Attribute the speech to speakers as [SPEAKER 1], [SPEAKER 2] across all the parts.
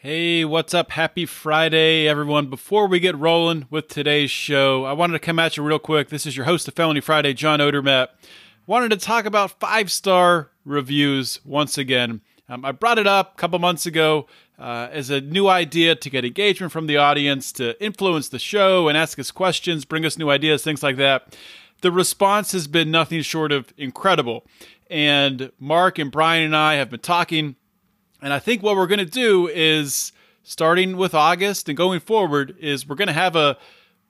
[SPEAKER 1] Hey, what's up? Happy Friday, everyone. Before we get rolling with today's show, I wanted to come at you real quick. This is your host of Felony Friday, John Odermatt. Wanted to talk about 5-star reviews once again. I brought it up a couple months ago as a new idea to get engagement from the audience, to influence the show and ask us questions, bring us new ideas, things like that. The response has been nothing short of incredible. And Mark and Brian and I have been talking. And I think what we're going to do is, starting with August and going forward, is we're going to have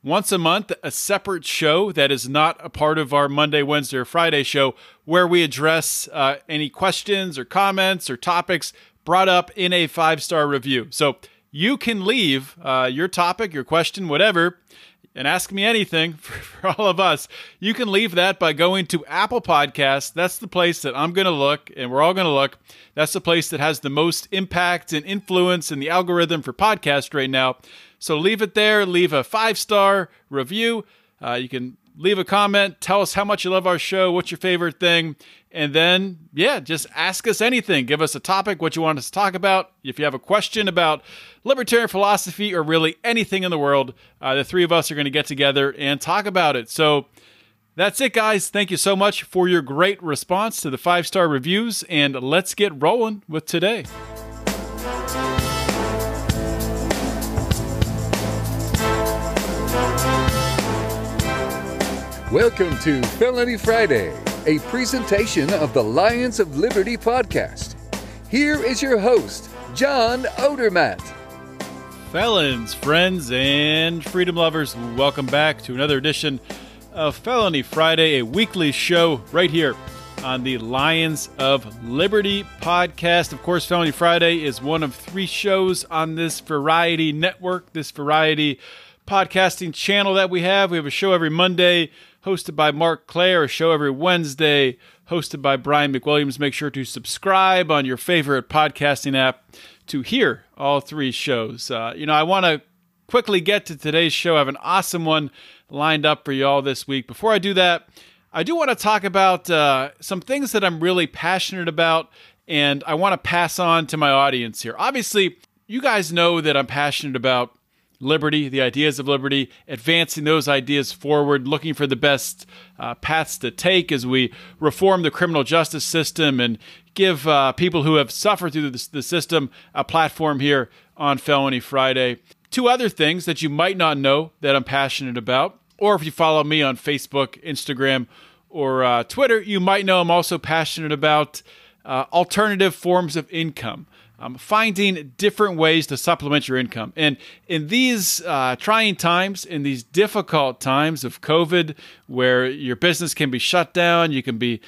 [SPEAKER 1] once a month, a separate show that is not a part of our Monday, Wednesday, or Friday show, where we address any questions or comments or topics brought up in a 5-star review. So you can leave your topic, your question, whatever, and ask me anything for all of us. You can leave that by going to Apple Podcasts. That's the place that I'm going to look, and we're all going to look. That's the place that has the most impact and influence in the algorithm for podcast right now. So leave it there. Leave a 5-star review. You can leave a comment. Tell us how much you love our show. What's your favorite thing? And then, just ask us anything. Give us a topic, what you want us to talk about. If you have a question about libertarian philosophy or really anything in the world, the three of us are going to get together and talk about it. So that's it, guys. Thank you so much for your great response to the 5-star reviews. And let's get rolling with today.
[SPEAKER 2] Welcome to Felony Friday, a presentation of the Lions of Liberty podcast. Here is your host, John Odermatt.
[SPEAKER 1] Felons, friends, and freedom lovers, welcome back to another edition of Felony Friday, a weekly show right here on the Lions of Liberty podcast. Of course, Felony Friday is one of 3 shows on this variety network, this variety podcasting channel that we have. We have a show every Monday hosted by Mark Clare, a show every Wednesday hosted by Brian McWilliams. Make sure to subscribe on your favorite podcasting app to hear all 3 shows. I want to quickly get to today's show. I have an awesome one lined up for you all this week. Before I do that, I do want to talk about some things that I'm really passionate about, and I want to pass on to my audience here. Obviously, you guys know that I'm passionate about liberty, the ideas of liberty, advancing those ideas forward, looking for the best paths to take as we reform the criminal justice system and give people who have suffered through the system a platform here on Felony Friday. 2 other things that you might not know that I'm passionate about, or if you follow me on Facebook, Instagram, or Twitter, you might know I'm also passionate about alternative forms of income. Finding different ways to supplement your income. And in these trying times, in these difficult times of COVID, where your business can be shut down, you can be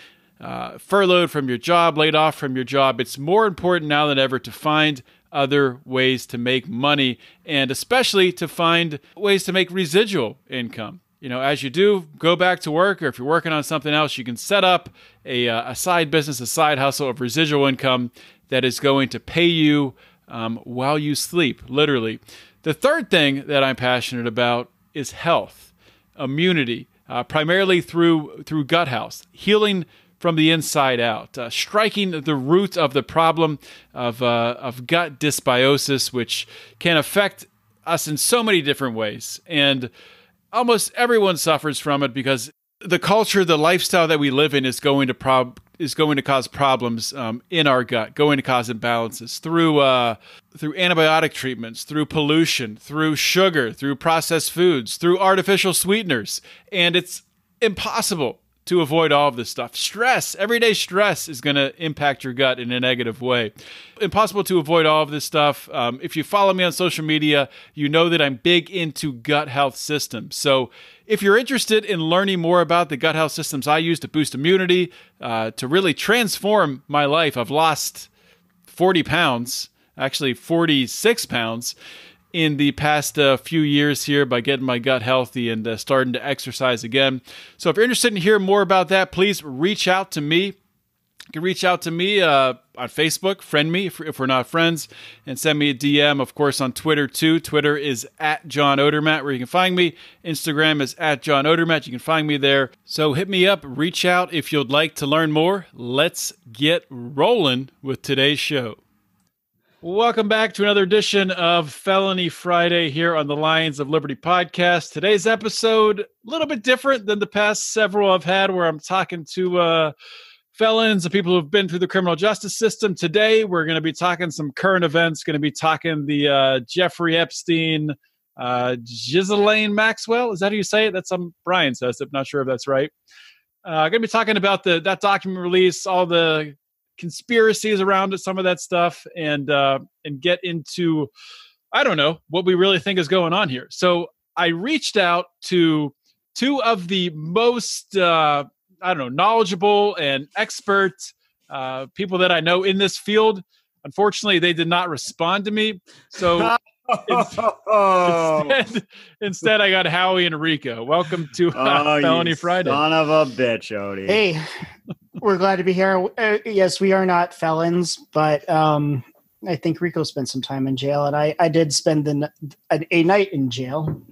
[SPEAKER 1] furloughed from your job, laid off from your job, it's more important now than ever to find other ways to make money, and especially to find ways to make residual income. As you do go back to work, or if you're working on something else, you can set up a side business, a side hustle of residual income that is going to pay you while you sleep, literally. The third thing that I'm passionate about is health, immunity, primarily through gut health, healing from the inside out, striking the root of the problem of gut dysbiosis, which can affect us in so many different ways. And almost everyone suffers from it because the culture, the lifestyle that we live in is going to cause problems in our gut, going to cause imbalances through antibiotic treatments, through pollution, through sugar, through processed foods, through artificial sweeteners. And it's impossible to avoid all of this stuff. Stress, everyday stress is going to impact your gut in a negative way. Impossible to avoid all of this stuff. If you follow me on social media, you know that I'm big into gut health systems. So if you're interested in learning more about the gut health systems I use to boost immunity, to really transform my life, I've lost 40 pounds, actually 46 pounds, in the past few years here by getting my gut healthy and starting to exercise again. So if you're interested in hearing more about that, please reach out to me. You can reach out to me on Facebook, friend me if we're not friends, and send me a DM, of course, on Twitter too. Twitter is @JohnOdermatt, where you can find me. Instagram is @JohnOdermatt. You can find me there. So hit me up, reach out if you'd like to learn more. Let's get rolling with today's show. Welcome back to another edition of Felony Friday here on the Lions of Liberty podcast. Today's episode, a little bit different than the past several I've had where I'm talking to felons and people who've been through the criminal justice system. Today, we're going to be talking some current events, going to be talking the Jeffrey Epstein, Ghislaine Maxwell. Is that how you say it? That's Brian says it. I'm not sure if that's right. Going to be talking about that document release, all the conspiracies around it, some of that stuff, and get into, I don't know, what we really think is going on here. So I reached out to two of the most, knowledgeable and expert people that I know in this field. Unfortunately, they did not respond to me. So instead, I got Howie and Rico. Welcome to Felony Friday.
[SPEAKER 3] Son of a bitch, Odie.
[SPEAKER 4] Hey, we're glad to be here. Yes, we are not felons, but I think Rico spent some time in jail, and I did spend a night in jail.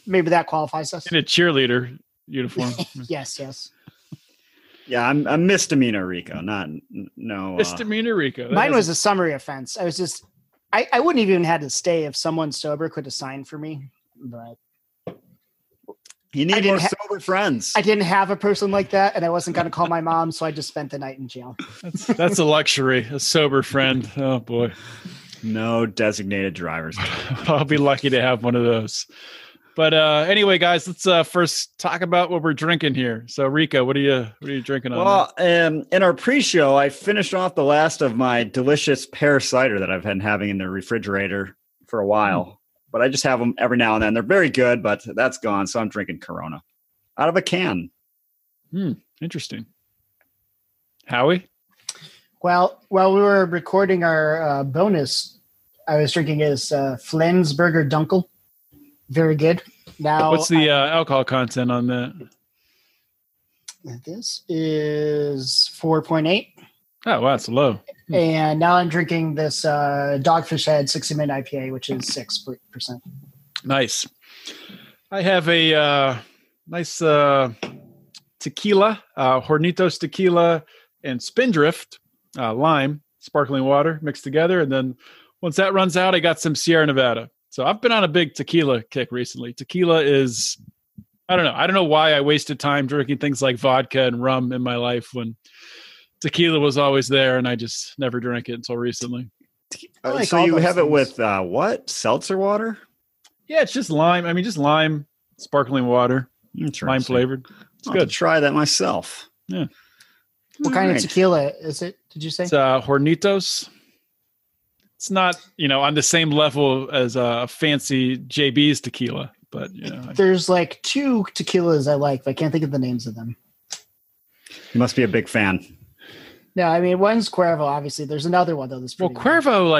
[SPEAKER 4] Maybe that qualifies us.
[SPEAKER 1] In a cheerleader uniform.
[SPEAKER 4] Yes.
[SPEAKER 3] Yeah, I'm misdemeanor Rico, no
[SPEAKER 1] misdemeanor Rico.
[SPEAKER 4] Mine was a summary offense. I wouldn't even had to stay if someone sober could have signed for me, but
[SPEAKER 3] you need more sober friends.
[SPEAKER 4] I didn't have a person like that, and I wasn't going to call my mom, so I just spent the night in jail.
[SPEAKER 1] That's a luxury, a sober friend. Oh boy,
[SPEAKER 3] no designated drivers.
[SPEAKER 1] I'll be lucky to have one of those. But anyway, guys, let's first talk about what we're drinking here. So, Rico, what are you drinking on?
[SPEAKER 3] Well, in our pre-show, I finished off the last of my delicious pear cider that I've been having in the refrigerator for a while. But I just have them every now and then. They're very good, but that's gone. So I'm drinking Corona out of a can.
[SPEAKER 1] Interesting. Howie?
[SPEAKER 4] Well, while we were recording our bonus, I was drinking his Flensburger Dunkel. Very good. Now,
[SPEAKER 1] what's the alcohol content on that?
[SPEAKER 4] This is 4.8.
[SPEAKER 1] Oh, wow, it's low.
[SPEAKER 4] And now I'm drinking this Dogfish Head 60-minute IPA, which is 6%.
[SPEAKER 1] Nice. I have a nice tequila, Hornitos tequila and Spindrift lime, sparkling water mixed together. And then once that runs out, I got some Sierra Nevada. So I've been on a big tequila kick recently. Tequila is, I don't know why I wasted time drinking things like vodka and rum in my life when tequila was always there, and I just never drank it until recently.
[SPEAKER 3] So you have it with what? Seltzer water?
[SPEAKER 1] Yeah, it's just lime. I mean, just lime, sparkling water, lime flavored. It's good.
[SPEAKER 3] To try that myself.
[SPEAKER 1] Yeah.
[SPEAKER 4] What kind of tequila is it? Did you say?
[SPEAKER 1] It's Hornitos. It's not, on the same level as a fancy JB's tequila, but
[SPEAKER 4] there's like two tequilas I like, but I can't think of the names of them.
[SPEAKER 3] You must be a big fan.
[SPEAKER 4] No, I mean, one's Cuervo, obviously. There's another one though.
[SPEAKER 1] Cuervo,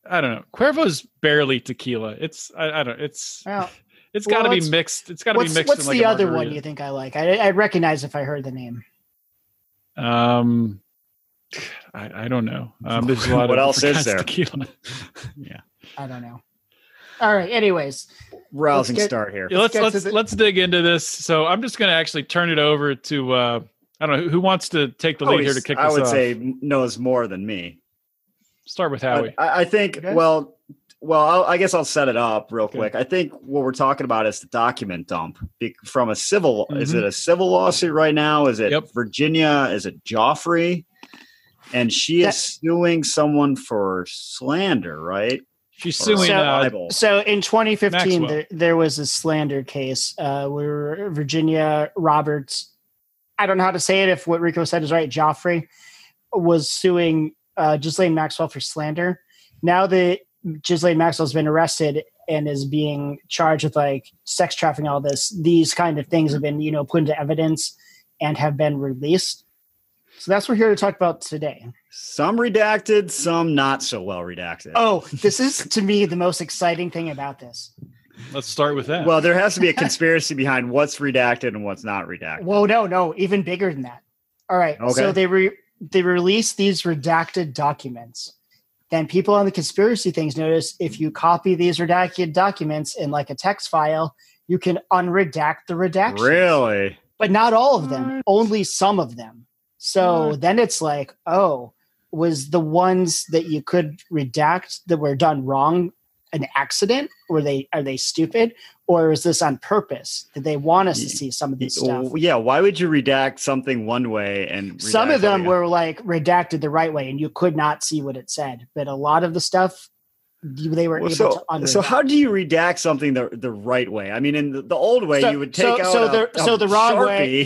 [SPEAKER 1] I don't know. Cuervo's barely tequila. It's got to be mixed. It's got to be mixed.
[SPEAKER 4] What's
[SPEAKER 1] in
[SPEAKER 4] the
[SPEAKER 1] a
[SPEAKER 4] other
[SPEAKER 1] margarita.
[SPEAKER 4] one you think I like? I'd recognize if I heard the name.
[SPEAKER 1] I don't know. There's a lot
[SPEAKER 3] what
[SPEAKER 1] of
[SPEAKER 3] else is there?
[SPEAKER 1] Tequila.
[SPEAKER 4] Yeah, I don't know. All right. Anyways,
[SPEAKER 3] rousing start here.
[SPEAKER 1] Yeah, let's dig into this. So I'm just going to actually turn it over to I don't know who wants to take the lead here to kick this off.
[SPEAKER 3] I would say knows more than me.
[SPEAKER 1] Start with Howie.
[SPEAKER 3] I think. Okay. Well, I guess I'll set it up real quick. I think what we're talking about is the document dump from a civil. Mm-hmm. Is it a civil lawsuit right now? Is it Virginia? Is it Joffrey? And she is suing someone for slander, right?
[SPEAKER 1] She's suing
[SPEAKER 4] libel. So in 2015, there was a slander case where Virginia Roberts, I don't know how to say it if what Rico said is right, Joffrey, was suing Ghislaine Maxwell for slander. Now that Ghislaine Maxwell's been arrested and is being charged with sex trafficking, all these kind of things have been, put into evidence and have been released. So that's what we're here to talk about today.
[SPEAKER 3] Some redacted, some not so well redacted.
[SPEAKER 4] Oh, this is, to me, the most exciting thing about this.
[SPEAKER 1] Let's start with that.
[SPEAKER 3] Well, there has to be a conspiracy behind what's redacted and what's not redacted.
[SPEAKER 4] Whoa, no, even bigger than that. All right, okay. So they released these redacted documents. Then people on the conspiracy things notice if you copy these redacted documents in a text file, you can unredact the redactions.
[SPEAKER 3] Really?
[SPEAKER 4] But not all of them, only some of them. So then it's was the ones that you could redact that were done wrong an accident? Are they stupid? Or is this on purpose? Did they want us to see some of this stuff?
[SPEAKER 3] Yeah. Why would you redact something one way and
[SPEAKER 4] some of them were like redacted the right way and you could not see what it said, but a lot of the stuff they were able to unredact.
[SPEAKER 3] So how do you redact something the right way? I mean, in the old way, you would take out
[SPEAKER 4] the wrong way.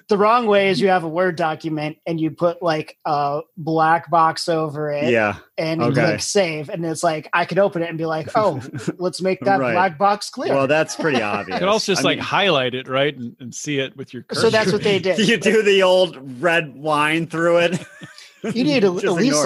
[SPEAKER 4] The wrong way is you have a Word document and you put like a black box over it, and you click save, and it's like I could open it and be like, oh, let's make that black box clear.
[SPEAKER 3] Well, that's pretty obvious.
[SPEAKER 1] You could also just highlight it, right, and see it with your cursor.
[SPEAKER 4] So that's what they did.
[SPEAKER 3] You do the old red line through it.
[SPEAKER 4] You need to at least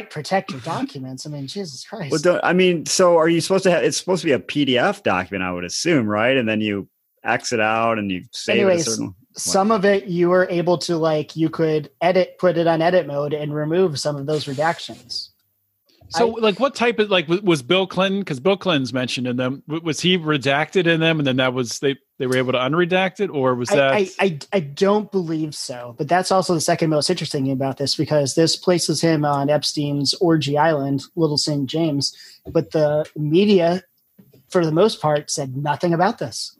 [SPEAKER 4] protect your documents. I mean, Jesus Christ.
[SPEAKER 3] Well, so are you supposed to have? It's supposed to be a PDF document, I would assume, right? And then you exit out and you save it a certain.
[SPEAKER 4] Some of it you were able to you could put it on edit mode and remove some of those redactions.
[SPEAKER 1] So, what type of was Bill Clinton? Because Bill Clinton's mentioned in them. Was he redacted in them, and then that was they were able to unredact it, or was that?
[SPEAKER 4] I don't believe so. But that's also the second most interesting thing about this, because this places him on Epstein's orgy island, Little St. James. But the media, for the most part, said nothing about this,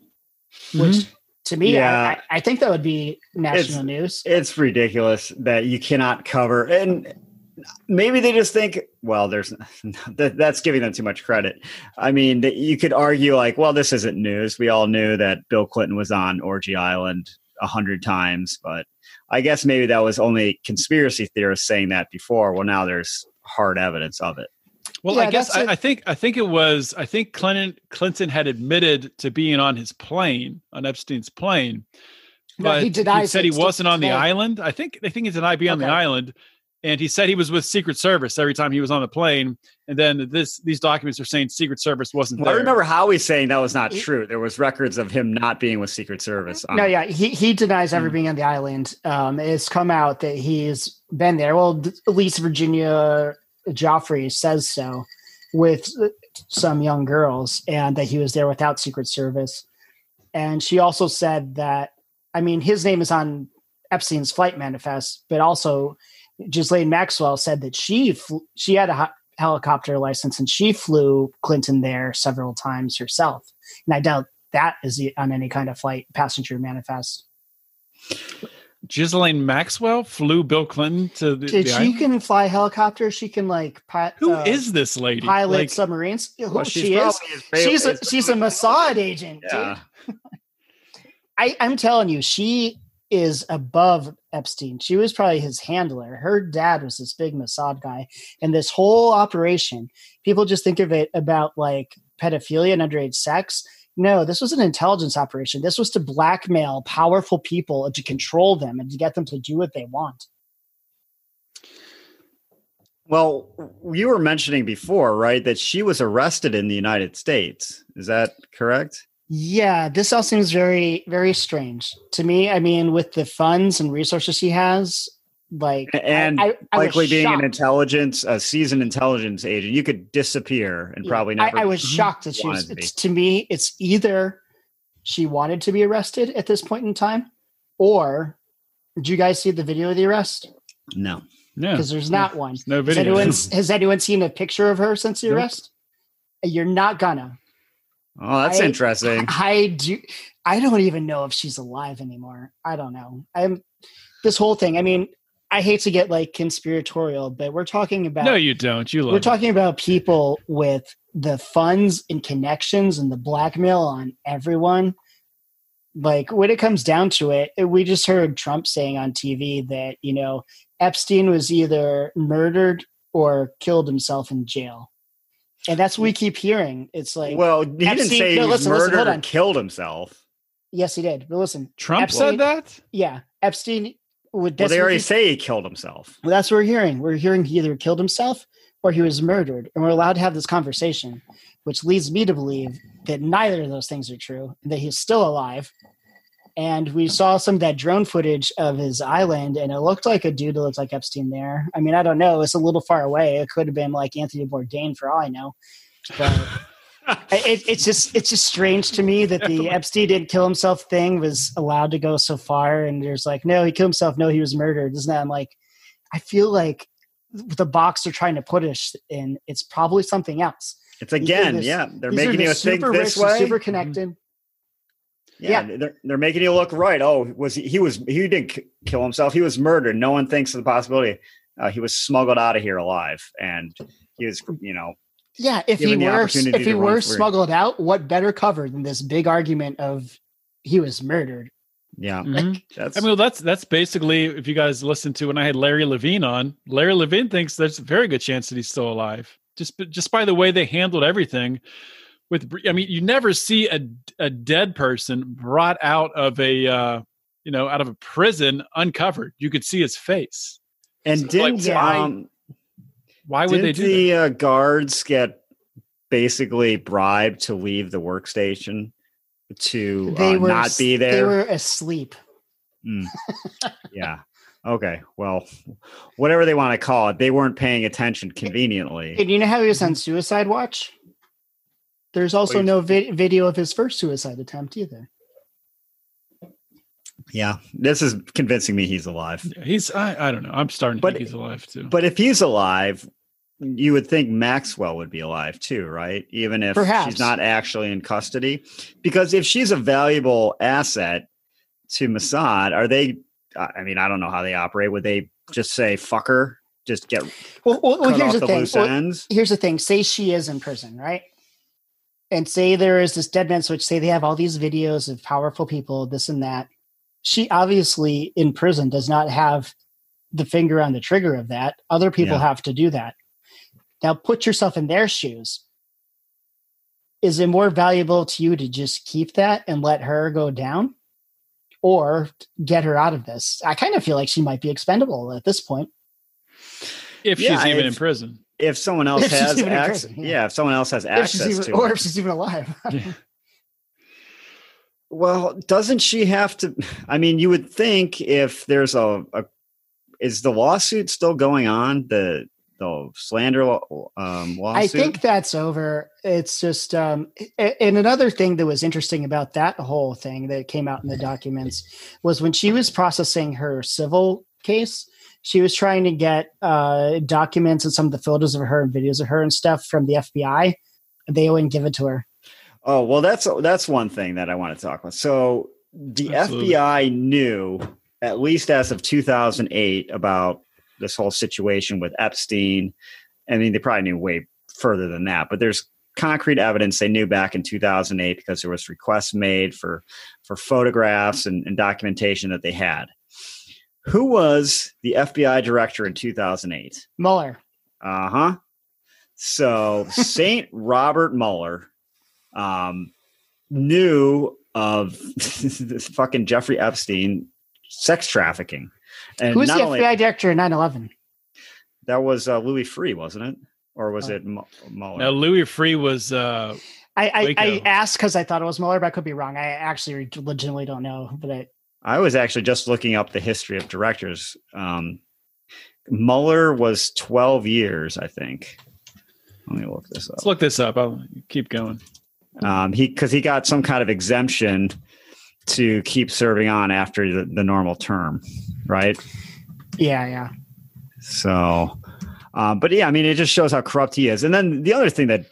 [SPEAKER 4] which to me, I think that would be national news.
[SPEAKER 3] It's ridiculous that you cannot cover and. Maybe they just think, well, that's giving them too much credit. I mean, you could argue this isn't news. We all knew that Bill Clinton was on Orgy Island 100 times, but I guess maybe that was only conspiracy theorists saying that before. Well, now there's hard evidence of it.
[SPEAKER 1] Well, I guess I think Clinton had admitted to being on his plane, on Epstein's plane, but he said he wasn't on the island. I think he denied being on the island. And he said he was with Secret Service every time he was on the plane. And then these documents are saying Secret Service wasn't there.
[SPEAKER 3] I remember Howie saying that was not true. There was records of him not being with Secret Service.
[SPEAKER 4] He denies ever being on the island. It's come out that he's been there. Well, at least Virginia Joffrey says so with some young girls, and that he was there without Secret Service. And she also said that, his name is on Epstein's flight manifest, but also Ghislaine Maxwell said that she had a helicopter license and she flew Clinton there several times herself. And I doubt that is on any kind of flight passenger manifest.
[SPEAKER 1] Ghislaine Maxwell flew Bill Clinton to the
[SPEAKER 4] she
[SPEAKER 1] island?
[SPEAKER 4] Can fly helicopters. She can
[SPEAKER 1] who is this lady?
[SPEAKER 4] Pilot submarines. Who she is? She's a Mossad agent.
[SPEAKER 3] Yeah.
[SPEAKER 4] Dude. I'm telling you, she is above Epstein. She was probably his handler. Her dad was this big Mossad guy. And this whole operation, people just think of it about pedophilia and underage sex. No, this was an intelligence operation. This was to blackmail powerful people and to control them and to get them to do what they want.
[SPEAKER 3] Well, you were mentioning before, right, that she was arrested in the United States. Is that correct?
[SPEAKER 4] Yeah, this all seems very, very strange to me. With the funds and resources he has,
[SPEAKER 3] and
[SPEAKER 4] I
[SPEAKER 3] likely being
[SPEAKER 4] shocked.
[SPEAKER 3] a seasoned intelligence agent, you could disappear and probably never.
[SPEAKER 4] I was shocked that she was. To me, it's either she wanted to be arrested at this point in time, or did you guys see the video of the arrest?
[SPEAKER 3] No,
[SPEAKER 4] because there's not one.
[SPEAKER 1] No video.
[SPEAKER 4] Has anyone seen a picture of her since the arrest? You're not gonna.
[SPEAKER 3] Oh, that's interesting.
[SPEAKER 4] I don't even know if she's alive anymore. I don't know. This whole thing. I hate to get conspiratorial, but we're talking about.
[SPEAKER 1] No, you don't.
[SPEAKER 4] We're talking about people with the funds and connections and the blackmail on everyone. When it comes down to it, we just heard Trump saying on TV that Epstein was either murdered or killed himself in jail. And that's what we keep hearing. It's
[SPEAKER 3] well, he didn't say he was murdered or killed himself.
[SPEAKER 4] Yes, he did. But listen,
[SPEAKER 1] Trump said that?
[SPEAKER 4] Yeah. Epstein would.
[SPEAKER 3] Well, they already say he killed himself.
[SPEAKER 4] Well, that's what we're hearing. We're hearing he either killed himself or he was murdered. And we're allowed to have this conversation, which leads me to believe that neither of those things are true, and that he's still alive. And we saw some of that drone footage of his island, and it looked like a dude that looked like Epstein there. I don't know. It's a little far away. It could have been Anthony Bourdain for all I know. But it's just strange to me that the Epstein didn't kill himself thing was allowed to go so far. And there's no, he killed himself. No, he was murdered. Isn't that? I feel like the box they're trying to put us in. It's probably something else.
[SPEAKER 3] It's again, they're making you think this way.
[SPEAKER 4] Super connected.
[SPEAKER 3] They're making you look right. Oh, he didn't kill himself. He was murdered. No one thinks of the possibility. He was smuggled out of here alive, and he was,
[SPEAKER 4] Yeah, if he were smuggled out, what better cover than this big argument of he was murdered?
[SPEAKER 3] Yeah,
[SPEAKER 1] that's basically, if you guys listen to when I had Larry Levine on, Larry Levine thinks there's a very good chance that he's still alive, just by the way they handled everything. You never see a dead person brought out of a prison uncovered. You could see his face.
[SPEAKER 3] And
[SPEAKER 1] why would they do
[SPEAKER 3] the guards get basically bribed to leave the workstation to not be there?
[SPEAKER 4] They were asleep.
[SPEAKER 3] Yeah. Okay. Well, whatever they want to call it, they weren't paying attention conveniently.
[SPEAKER 4] And you know how he was on suicide watch? There's also no video of his first suicide attempt either.
[SPEAKER 3] Yeah, this is convincing me he's alive.
[SPEAKER 1] I don't know. I'm starting to think he's alive too.
[SPEAKER 3] But if he's alive, you would think Maxwell would be alive too, right? Even if she's not actually in custody. Because if she's a valuable asset to Mossad, are they, I don't know how they operate. Would they just say, fuck her? Just get
[SPEAKER 4] here's the thing.
[SPEAKER 3] Loose ends?
[SPEAKER 4] Here's the thing. Say she is in prison, right? And say there is this dead man switch. Say they have all these videos of powerful people, this and that. She obviously in prison does not have the finger on the trigger of that. Other people have to do that. Now put yourself in their shoes. Is it more valuable to you to just keep that and let her go down, or get her out of this? I kind of feel like she might be expendable at this point.
[SPEAKER 1] If she's even in prison.
[SPEAKER 3] If someone else has access, if someone else has access to it.
[SPEAKER 4] Or if she's even alive.
[SPEAKER 3] Well, doesn't she have to? You would think if there's is the lawsuit still going on? The slander lawsuit?
[SPEAKER 4] I think that's over. It's just, and another thing that was interesting about that whole thing that came out in the documents was when she was processing her civil case, she was trying to get documents and some of the photos of her and videos of her and stuff from the FBI, and they wouldn't give it to her.
[SPEAKER 3] Oh, well, that's one thing that I want to talk about. So the FBI knew, at least as of 2008, about this whole situation with Epstein. They probably knew way further than that, but there's concrete evidence they knew back in 2008 because there was requests made for photographs and documentation that they had. Who was the FBI director in 2008?
[SPEAKER 4] Mueller.
[SPEAKER 3] So St. Robert Mueller knew of this fucking Jeffrey Epstein sex trafficking. And
[SPEAKER 4] who's the FBI director in 9/11?
[SPEAKER 3] That was Louis Freeh, wasn't it? Or was it Mueller?
[SPEAKER 1] No, Louis Freeh was.
[SPEAKER 4] I asked because I thought it was Mueller, but I could be wrong. I actually legitimately don't know. But
[SPEAKER 3] I was actually just looking up the history of directors. Mueller was 12 years, I think. Let me look this up.
[SPEAKER 1] Let's look this up. I'll keep going.
[SPEAKER 3] Because he got some kind of exemption to keep serving on after the normal term, right?
[SPEAKER 4] Yeah.
[SPEAKER 3] So, but yeah, it just shows how corrupt he is. And then the other thing that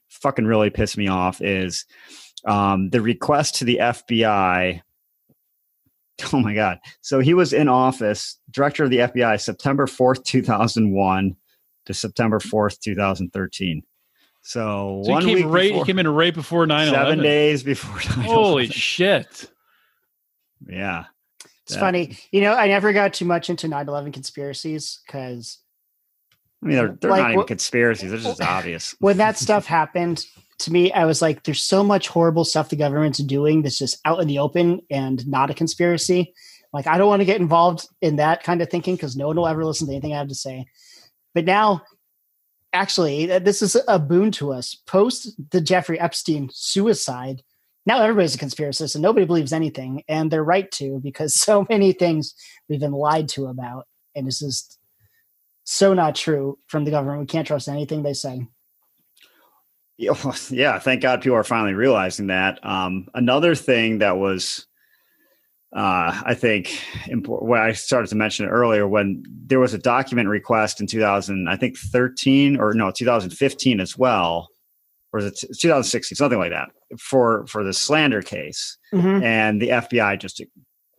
[SPEAKER 3] fucking really pissed me off is the request to the FBI. Oh my God. So he was in office, director of the FBI, September 4th, 2001 to September 4th, 2013. So 1 week before,
[SPEAKER 1] he came in right before 9/11.
[SPEAKER 3] 7 days before 9/11.
[SPEAKER 1] Holy shit.
[SPEAKER 3] Yeah.
[SPEAKER 4] It's funny. I never got too much into 9/11 conspiracies because
[SPEAKER 3] they're not even conspiracies. They're just obvious.
[SPEAKER 4] When that stuff happened to me, I was like, there's so much horrible stuff the government's doing that's just out in the open and not a conspiracy. Like, I don't want to get involved in that kind of thinking because no one will ever listen to anything I have to say. But now, actually, this is a boon to us. Post the Jeffrey Epstein suicide, now everybody's a conspiracist and nobody believes anything. And they're right to, because so many things we've been lied to about. And this is so not true from the government. We can't trust anything they say.
[SPEAKER 3] Yeah, thank God people are finally realizing that. Another thing that was I think when I started to mention it earlier, when there was a document request in 2015 as well, or was it 2016, something like that, for the slander case, and the FBI just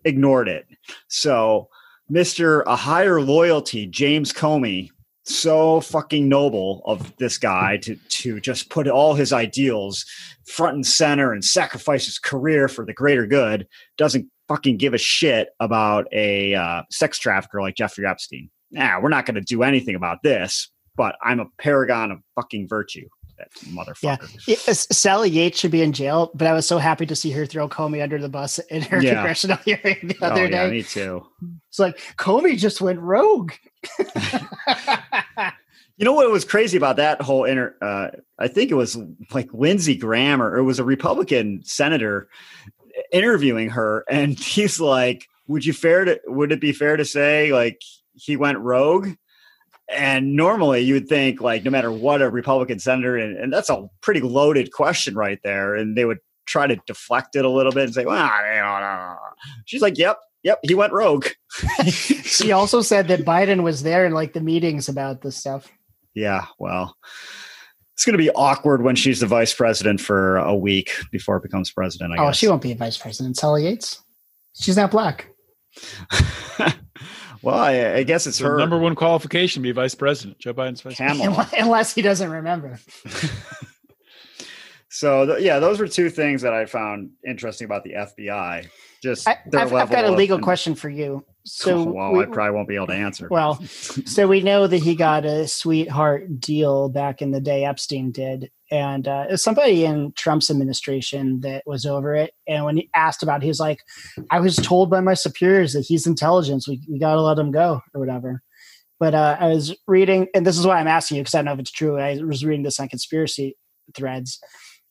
[SPEAKER 3] ignored it. So Mr. A Higher Loyalty, James Comey, so fucking noble of this guy to just put all his ideals front and center and sacrifice his career for the greater good, doesn't fucking give a shit about a sex trafficker like Jeffrey Epstein. We're not going to do anything about this, but I'm a paragon of fucking virtue. That motherfucker.
[SPEAKER 4] Yeah. Sally Yates should be in jail, but I was so happy to see her throw Comey under the bus in her congressional hearing the other day.
[SPEAKER 3] Me too.
[SPEAKER 4] It's like Comey just went rogue.
[SPEAKER 3] You know what was crazy about that whole I think it was like Lindsey Graham, or it was a Republican senator interviewing her, and he's like, would it be fair to say like he went rogue? And normally you would think like no matter what a Republican senator, and that's a pretty loaded question right there, and they would try to deflect it a little bit and say, well, no. She's like, yep, he went rogue.
[SPEAKER 4] She also said that Biden was there in like the meetings about this stuff.
[SPEAKER 3] Yeah, well, it's going to be awkward when she's the vice president for a week before it becomes president, I guess.
[SPEAKER 4] She won't be a vice president. Sally Yates. She's not black.
[SPEAKER 3] Well, I guess it's her
[SPEAKER 1] number one qualification to be vice president. Joe Biden's vice president.
[SPEAKER 4] Unless he doesn't remember.
[SPEAKER 3] So, those were two things that I found interesting about the FBI.
[SPEAKER 4] I've got a legal question for you. So,
[SPEAKER 3] I probably won't be able to answer.
[SPEAKER 4] Well, so we know that he got a sweetheart deal back in the day, Epstein did. And somebody in Trump's administration that was over it. And when he asked about it, he was like, I was told by my superiors that he's intelligence. We got to let him go or whatever. But I was reading, and this is why I'm asking you, because I don't know if it's true. I was reading this on conspiracy threads,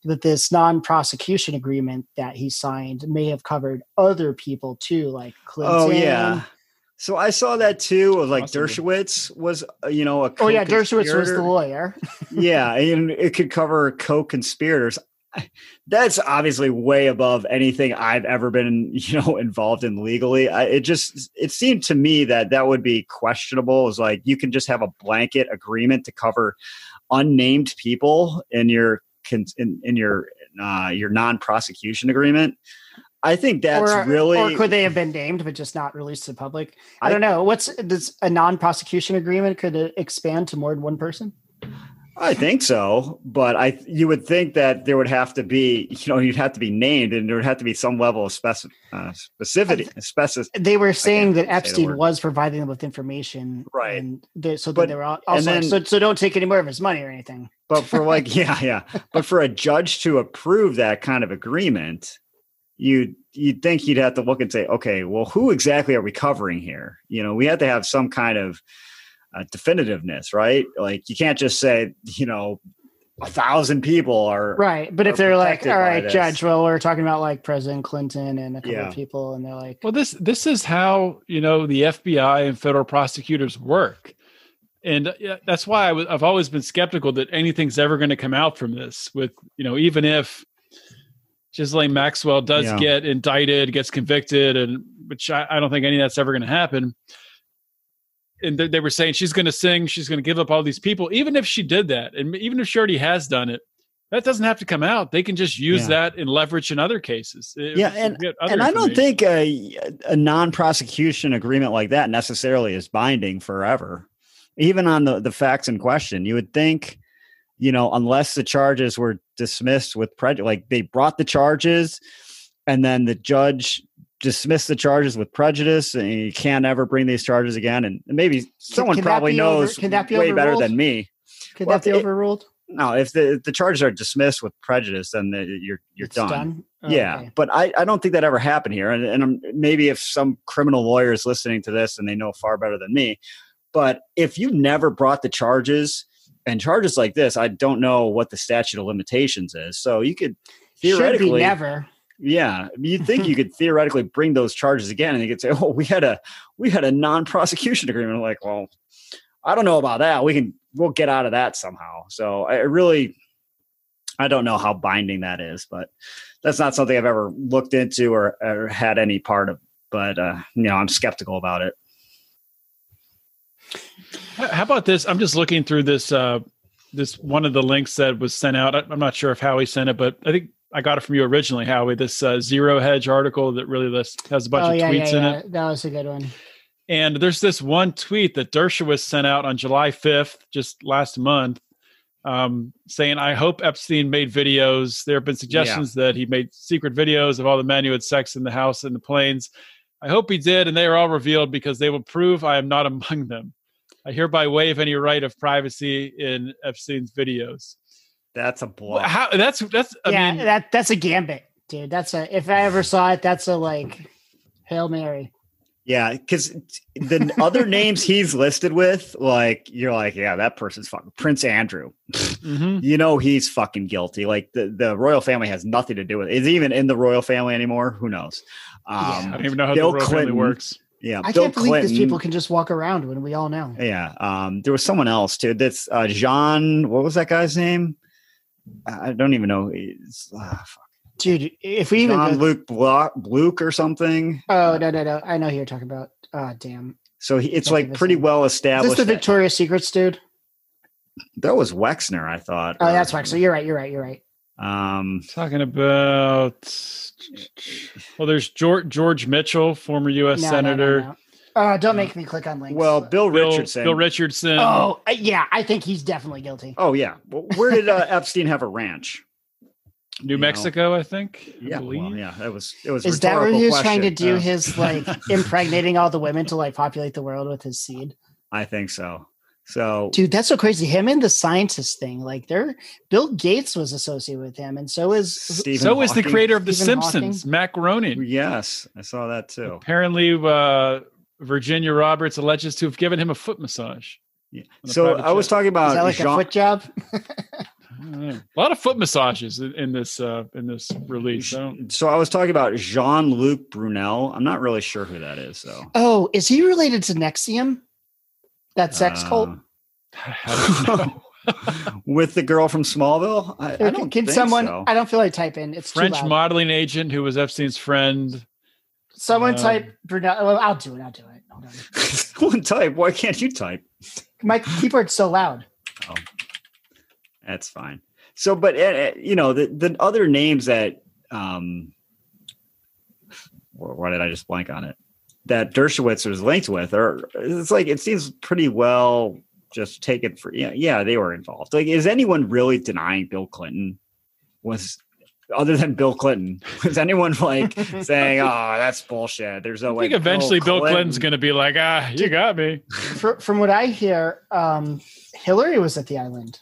[SPEAKER 4] that this non-prosecution agreement that he signed may have covered other people too, like Clinton.
[SPEAKER 3] Oh, yeah. So I saw that too. Like Dershowitz was, a
[SPEAKER 4] Dershowitz was the lawyer.
[SPEAKER 3] Yeah, and it could cover co-conspirators. That's obviously way above anything I've ever been, involved in legally. It seemed to me that would be questionable. It's like you can just have a blanket agreement to cover unnamed people in your non-prosecution agreement. I think that's
[SPEAKER 4] or could they have been named but just not released to the public? I don't know. Does a non-prosecution agreement could it expand to more than one person?
[SPEAKER 3] I think so, but you would think that there would have to be, you'd have to be named, and there would have to be some level of specificity.
[SPEAKER 4] They were saying that Epstein was providing them with information,
[SPEAKER 3] right?
[SPEAKER 4] And they were also so don't take any more of his money or anything.
[SPEAKER 3] But for but for a judge to approve that kind of agreement, you'd think he'd have to look and say, okay, well, who exactly are we covering here? We have to have some kind of definitiveness, right? Like you can't just say, 1,000 people are
[SPEAKER 4] right. But if they're like, all right, judge, well, we're talking about like President Clinton and a couple of people, and they're like,
[SPEAKER 1] well, this is how, the FBI and federal prosecutors work. And that's why I've always been skeptical that anything's ever going to come out from this with, even if Ghislaine Maxwell does get indicted, gets convicted, and which I don't think any of that's ever going to happen. And they were saying she's going to sing, she's going to give up all these people. Even if she did that, and even if she already has done it, that doesn't have to come out. They can just use that and leverage in other cases.
[SPEAKER 3] And I don't think a non-prosecution agreement like that necessarily is binding forever. Even on the facts in question, you would think, unless the charges were dismissed with prejudice, like they brought the charges and then the judge dismissed the charges with prejudice, and you can't ever bring these charges again. And maybe someone probably knows way better than me.
[SPEAKER 4] Could that be overruled?
[SPEAKER 3] No, if the charges are dismissed with prejudice, then you're done. Oh, yeah, okay. But I don't think that ever happened here. And maybe if some criminal lawyer is listening to this and they know far better than me, but if you never brought the charges, and charges like this, I don't know what the statute of limitations is. So you could theoretically
[SPEAKER 4] should be never.
[SPEAKER 3] Yeah, you'd think you could theoretically bring those charges again, and you could say, "Oh, we had a non-prosecution agreement." I'm like, well, I don't know about that. We'll get out of that somehow. So I don't know how binding that is, but that's not something I've ever looked into or had any part of but I'm skeptical about it.
[SPEAKER 1] How about this? I'm just looking through this this one of the links that was sent out. I'm not sure if Howie sent it, but I think I got it from you originally, Howie. This Zero Hedge article that really has a bunch of tweets in it.
[SPEAKER 4] That was a good one.
[SPEAKER 1] And there's this one tweet that Dershowitz sent out on July 5th, just last month, saying, I hope Epstein made videos. There have been suggestions that he made secret videos of all the men who had sex in the house and the planes. I hope he did, and they are all revealed because they will prove I am not among them. I hereby waive any right of privacy in Epstein's videos.
[SPEAKER 3] That's a bluff.
[SPEAKER 4] That's a gambit, dude. If I ever saw it, that's a Hail Mary.
[SPEAKER 3] Yeah, because the other names he's listed with, you're like, yeah, that person's fucking Prince Andrew. Mm-hmm. He's fucking guilty. The royal family has nothing to do with it. Is he even in the royal family anymore? Who knows?
[SPEAKER 1] I don't even know how the royal family works.
[SPEAKER 3] Yeah,
[SPEAKER 4] I can't believe these people can just walk around when we all know.
[SPEAKER 3] Yeah, there was someone else too. That's Jean. What was that guy's name? I don't even know.
[SPEAKER 4] Dude, if we even
[SPEAKER 3] Jean-Luc Bluc or something.
[SPEAKER 4] Oh no! I know who you're talking about. Damn.
[SPEAKER 3] So it's pretty well established.
[SPEAKER 4] Is this the Victoria's Secrets dude?
[SPEAKER 3] That was Wexner, I thought.
[SPEAKER 4] Oh, that's Wexner. You're right.
[SPEAKER 1] Talking about. Well, there's George Mitchell, former U.S. Senator.
[SPEAKER 4] No. Don't make me click on links.
[SPEAKER 3] Well, Bill Richardson.
[SPEAKER 4] Oh, yeah. I think he's definitely guilty.
[SPEAKER 3] Oh, yeah. Well, where did Epstein have a ranch?
[SPEAKER 1] New Mexico, I think.
[SPEAKER 3] Yeah. It was.
[SPEAKER 4] Is that where he was trying to do his impregnating all the women to populate the world with his seed?
[SPEAKER 3] I think so. So,
[SPEAKER 4] dude, that's so crazy. Him and the scientist thing, Bill Gates was associated with him, and so is
[SPEAKER 1] the creator of The Simpsons, Matt Groening.
[SPEAKER 3] Yes, I saw that too.
[SPEAKER 1] Apparently, Virginia Roberts alleges to have given him a foot massage.
[SPEAKER 3] Yeah. So I was talking about
[SPEAKER 4] is that a foot job.
[SPEAKER 1] A lot of foot massages in this release.
[SPEAKER 3] So I was talking about Jean-Luc Brunel. I'm not really sure who that is, though.
[SPEAKER 4] Oh, is he related to Nexium? That sex cult?
[SPEAKER 1] I don't know.
[SPEAKER 3] With the girl from Smallville? I don't think so.
[SPEAKER 4] I don't feel like type in. It's
[SPEAKER 1] French modeling agent who was Epstein's friend.
[SPEAKER 4] Someone type Brunel. Well, I'll do it. Hold on.
[SPEAKER 3] Someone type. Why can't you type?
[SPEAKER 4] My keyboard's so loud.
[SPEAKER 3] Oh, that's fine. So, but the other names that why did I just blank on it? That Dershowitz was linked with, it seems pretty well just taken for, they were involved. Is anyone really denying Bill Clinton other than Bill Clinton? Was anyone saying, oh, that's bullshit? There's no way.
[SPEAKER 1] I think eventually Bill Clinton's going to be like, you got me.
[SPEAKER 4] From what I hear, Hillary was at the island.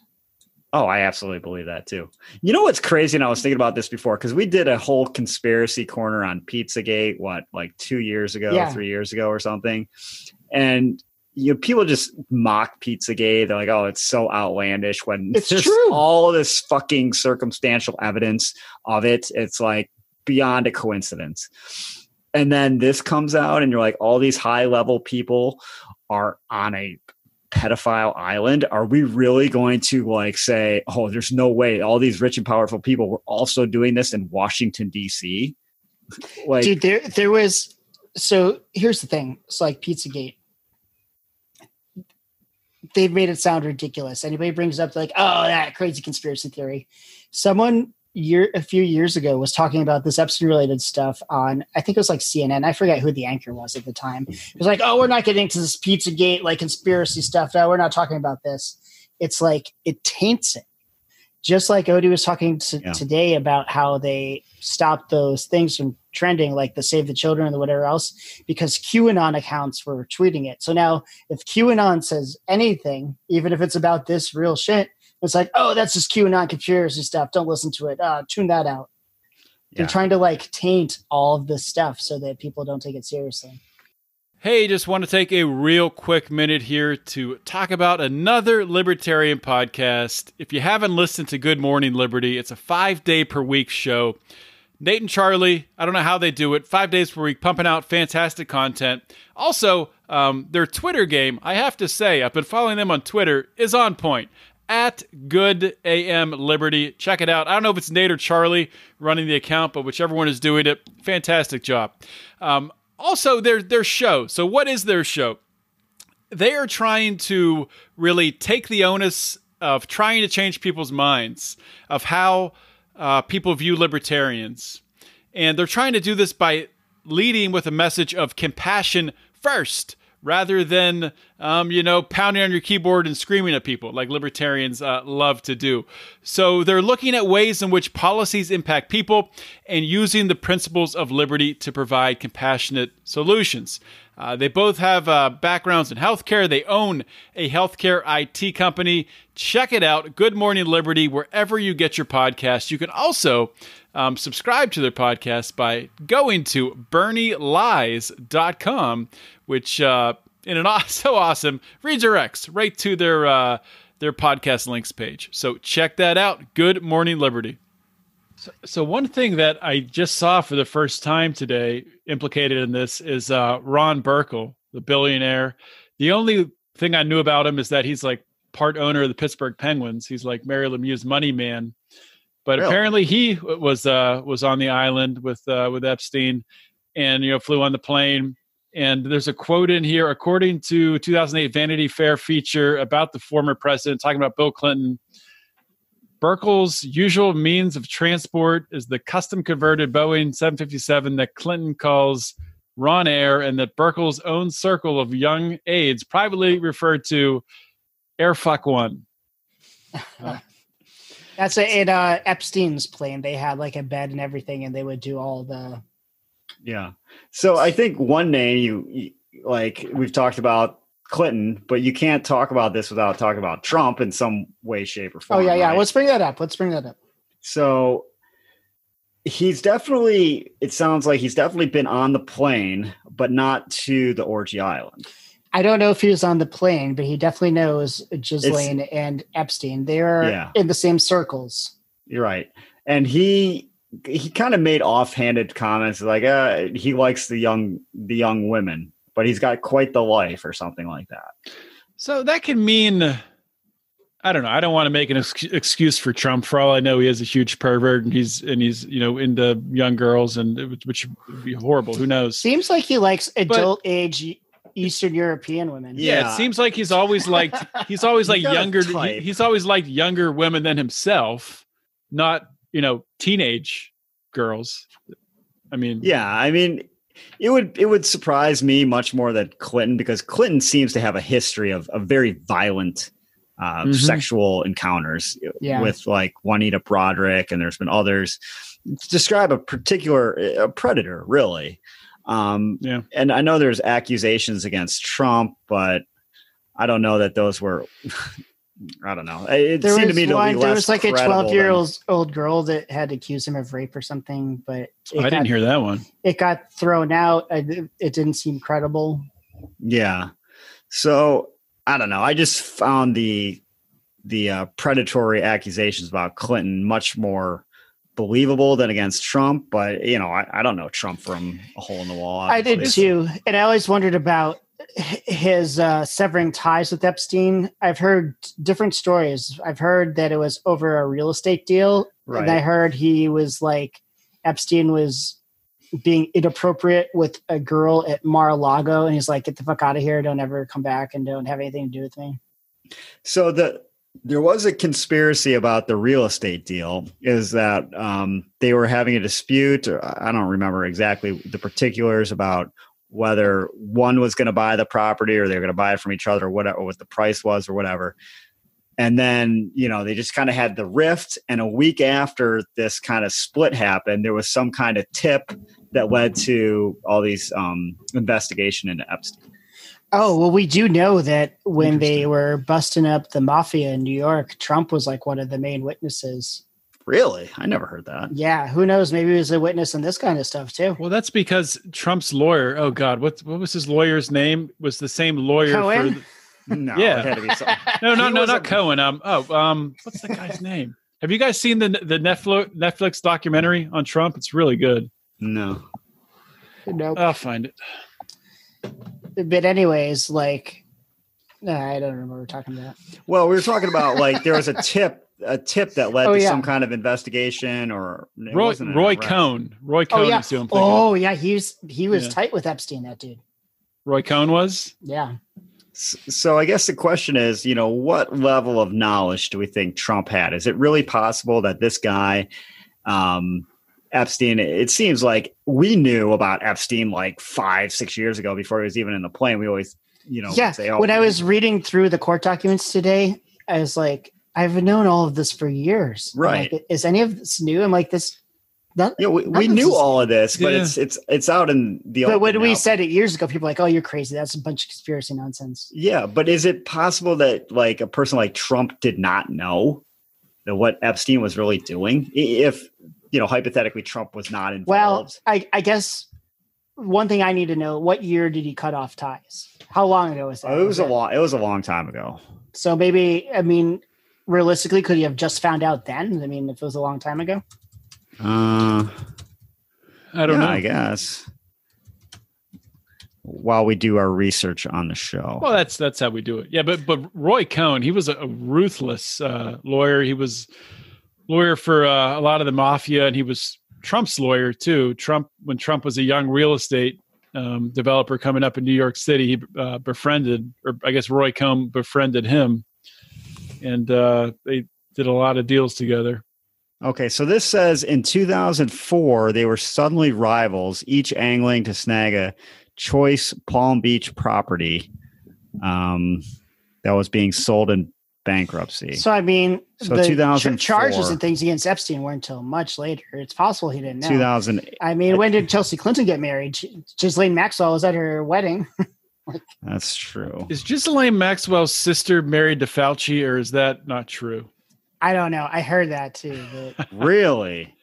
[SPEAKER 3] Oh, I absolutely believe that too. You know what's crazy? And I was thinking about this before because we did a whole conspiracy corner on Pizzagate, 2 years ago, 3 years ago or something. And people just mock Pizzagate. They're like, oh, it's so outlandish when
[SPEAKER 4] it's true.
[SPEAKER 3] All this fucking circumstantial evidence of it. It's beyond a coincidence. And then this comes out and you're like, all these high level people are on a pedophile island. Are we really going to say, oh, there's no way all these rich and powerful people were also doing this in Washington, DC?
[SPEAKER 4] Dude, there was, so here's the thing. It's like Pizzagate. They've made it sound ridiculous. Anybody brings up oh, that crazy conspiracy theory. Someone a few years ago was talking about this Epstein related stuff on, I think it was CNN. I forget who the anchor was at the time. It was like, oh, we're not getting into this Pizzagate conspiracy stuff. No, we're not talking about this. It's it taints it. Just like Odie was talking today about how they stopped those things from trending, like the Save the Children and the whatever else, because QAnon accounts were tweeting it. So now if QAnon says anything, even if it's about this real shit, it's oh, that's just QAnon conspiracy stuff. Don't listen to it. Tune that out. Yeah. They're trying to taint all of this stuff so that people don't take it seriously.
[SPEAKER 1] Hey, just want to take a real quick minute here to talk about another libertarian podcast. If you haven't listened to Good Morning Liberty, it's a 5-day per week show. Nate and Charlie, I don't know how they do it, 5 days per week, pumping out fantastic content. Also, their Twitter game, I have to say, I've been following them on Twitter, is on point. At Good AM Liberty. Check it out. I don't know if it's Nate or Charlie running the account, but whichever one is doing it, fantastic job. Also, their show. So what is their show? They are trying to really take the onus of trying to change people's minds of how people view libertarians. And they're trying to do this by leading with a message of compassion first, rather than, pounding on your keyboard and screaming at people like libertarians love to do. So they're looking at ways in which policies impact people and using the principles of liberty to provide compassionate solutions. They both have backgrounds in healthcare. They own a healthcare IT company. Check it out. Good Morning Liberty, wherever you get your podcasts. You can also subscribe to their podcast by going to bernielies.com, which so awesome redirects right to their podcast links page. So check that out. Good Morning Liberty. So one thing that I just saw for the first time today implicated in this is Ron Burkle, the billionaire. The only thing I knew about him is that he's like part owner of the Pittsburgh Penguins. He's like Mary Lemieux's money man. But apparently he was on the island with Epstein and, flew on the plane. And there's a quote in here, according to 2008 Vanity Fair feature about the former president, talking about Bill Clinton. Burkle's usual means of transport is the custom-converted Boeing 757 that Clinton calls Ron Air, and that Burkle's own circle of young aides privately referred to Air Fuck One.
[SPEAKER 4] That's in Epstein's plane. They had like a bed and everything, and they would do all the...
[SPEAKER 3] Yeah. So I think one name you like, we've talked about Clinton, but you can't talk about this without talking about Trump in some way, shape, or form.
[SPEAKER 4] Oh, yeah.
[SPEAKER 3] Right?
[SPEAKER 4] Let's bring that up.
[SPEAKER 3] So it sounds like he's definitely been on the plane, but not to the Orgy Island.
[SPEAKER 4] I don't know if he was on the plane, but he definitely knows Ghislaine and Epstein. They're in the same circles.
[SPEAKER 3] You're right. And he kind of made offhanded comments like he likes the young women, but he's got quite the life or something like that.
[SPEAKER 1] So that can mean, I don't know. I don't want to make an excuse for Trump. For all I know, he is a huge pervert and he's into young girls, and which would be horrible. Who knows?
[SPEAKER 4] Seems like he likes adult age Eastern European women.
[SPEAKER 1] Yeah, it seems like he's always liked younger. He's always liked younger women than himself, not teenage girls.
[SPEAKER 3] It would surprise me much more that Clinton, because Clinton seems to have a history of very violent sexual encounters with like Juanita Broderick, and there's been others. Describe a particular predator, really. And I know there's accusations against Trump, but I don't know that those were. I don't know. It seemed to me to be less.
[SPEAKER 4] There was like a 12-year-old girl that had accused him of rape or something, but
[SPEAKER 1] I didn't hear that one.
[SPEAKER 4] It got thrown out. It didn't seem credible.
[SPEAKER 3] Yeah. So I don't know. I just found the predatory accusations about Clinton much more believable than against Trump. But I don't know Trump from a hole in the wall. Obviously.
[SPEAKER 4] I did too, and I always wondered about his severing ties with Epstein. I've heard different stories. I've heard that it was over a real estate deal. Right. And I heard he was like, Epstein was being inappropriate with a girl at Mar-a-Lago. And he's like, get the fuck out of here. Don't ever come back and don't have anything to do with me.
[SPEAKER 3] So there was a conspiracy about the real estate deal, is that they were having a dispute. Or I don't remember exactly the particulars about whether one was going to buy the property or they were going to buy it from each other, or whatever, or what the price was or whatever. And then, they just kind of had the rift. And a week after this kind of split happened, there was some kind of tip that led to all these investigation into Epstein.
[SPEAKER 4] Oh, well, we do know that when they were busting up the mafia in New York, Trump was like one of the main witnesses.
[SPEAKER 3] Really? I never heard that.
[SPEAKER 4] Yeah. Who knows? Maybe he was a witness in this kind of stuff too.
[SPEAKER 1] Well, that's because Trump's lawyer, oh God, what was his lawyer's name? Was the same lawyer
[SPEAKER 4] Cohen?
[SPEAKER 3] No,
[SPEAKER 1] yeah.
[SPEAKER 3] It had to be
[SPEAKER 1] not Cohen. What's the guy's name? Have you guys seen the Netflix documentary on Trump? It's really good.
[SPEAKER 3] No.
[SPEAKER 4] Nope.
[SPEAKER 1] I'll find it.
[SPEAKER 4] But anyways, I don't remember what we're talking about.
[SPEAKER 3] Well, we were talking about there was a tip a tip that led to some kind of investigation, or
[SPEAKER 1] Roy Cohn. Roy Cohn.
[SPEAKER 4] He was tight with Epstein. That dude.
[SPEAKER 1] Roy Cohn was.
[SPEAKER 4] Yeah.
[SPEAKER 3] So I guess the question is, what level of knowledge do we think Trump had? Is it really possible that this guy, Epstein, it seems like we knew about Epstein like 5-6 years ago before he was even in the plane. We always, say,
[SPEAKER 4] when I was reading through the court documents today, I was like, I've known all of this for years.
[SPEAKER 3] Right.
[SPEAKER 4] Like, is any of this new? I'm like, this.
[SPEAKER 3] We knew all of this, but it's out in the open.
[SPEAKER 4] But when we
[SPEAKER 3] now.
[SPEAKER 4] said it years ago, people were like, oh, you're crazy. That's a bunch of conspiracy nonsense.
[SPEAKER 3] Yeah. But is it possible that like a person like Trump did not know that what Epstein was really doing? If, hypothetically Trump was not involved.
[SPEAKER 4] Well, I guess one thing I need to know, what year did he cut off ties? How long ago was that?
[SPEAKER 3] It was a long time ago.
[SPEAKER 4] So maybe, realistically, could he have just found out then? If it was a long time ago?
[SPEAKER 1] I don't know.
[SPEAKER 3] I guess. While we do our research on the show.
[SPEAKER 1] Well, that's how we do it. Yeah, but Roy Cohn, he was a ruthless lawyer. He was lawyer for a lot of the mafia, and he was Trump's lawyer too. When Trump was a young real estate developer coming up in New York City, he befriended, or I guess Roy Cohn befriended him, and they did a lot of deals together.
[SPEAKER 3] Okay, so this says in 2004, they were suddenly rivals, each angling to snag a choice Palm Beach property that was being sold in bankruptcy.
[SPEAKER 4] So, the
[SPEAKER 3] 2004,
[SPEAKER 4] charges and things against Epstein weren't until much later. It's possible he didn't know.
[SPEAKER 3] 2008.
[SPEAKER 4] When did Chelsea Clinton get married? Ghislaine Maxwell was at her wedding.
[SPEAKER 3] That's true.
[SPEAKER 1] Is Ghislaine Maxwell's sister married to Fauci, or is that not true?
[SPEAKER 4] I don't know. I heard that too. But
[SPEAKER 3] really?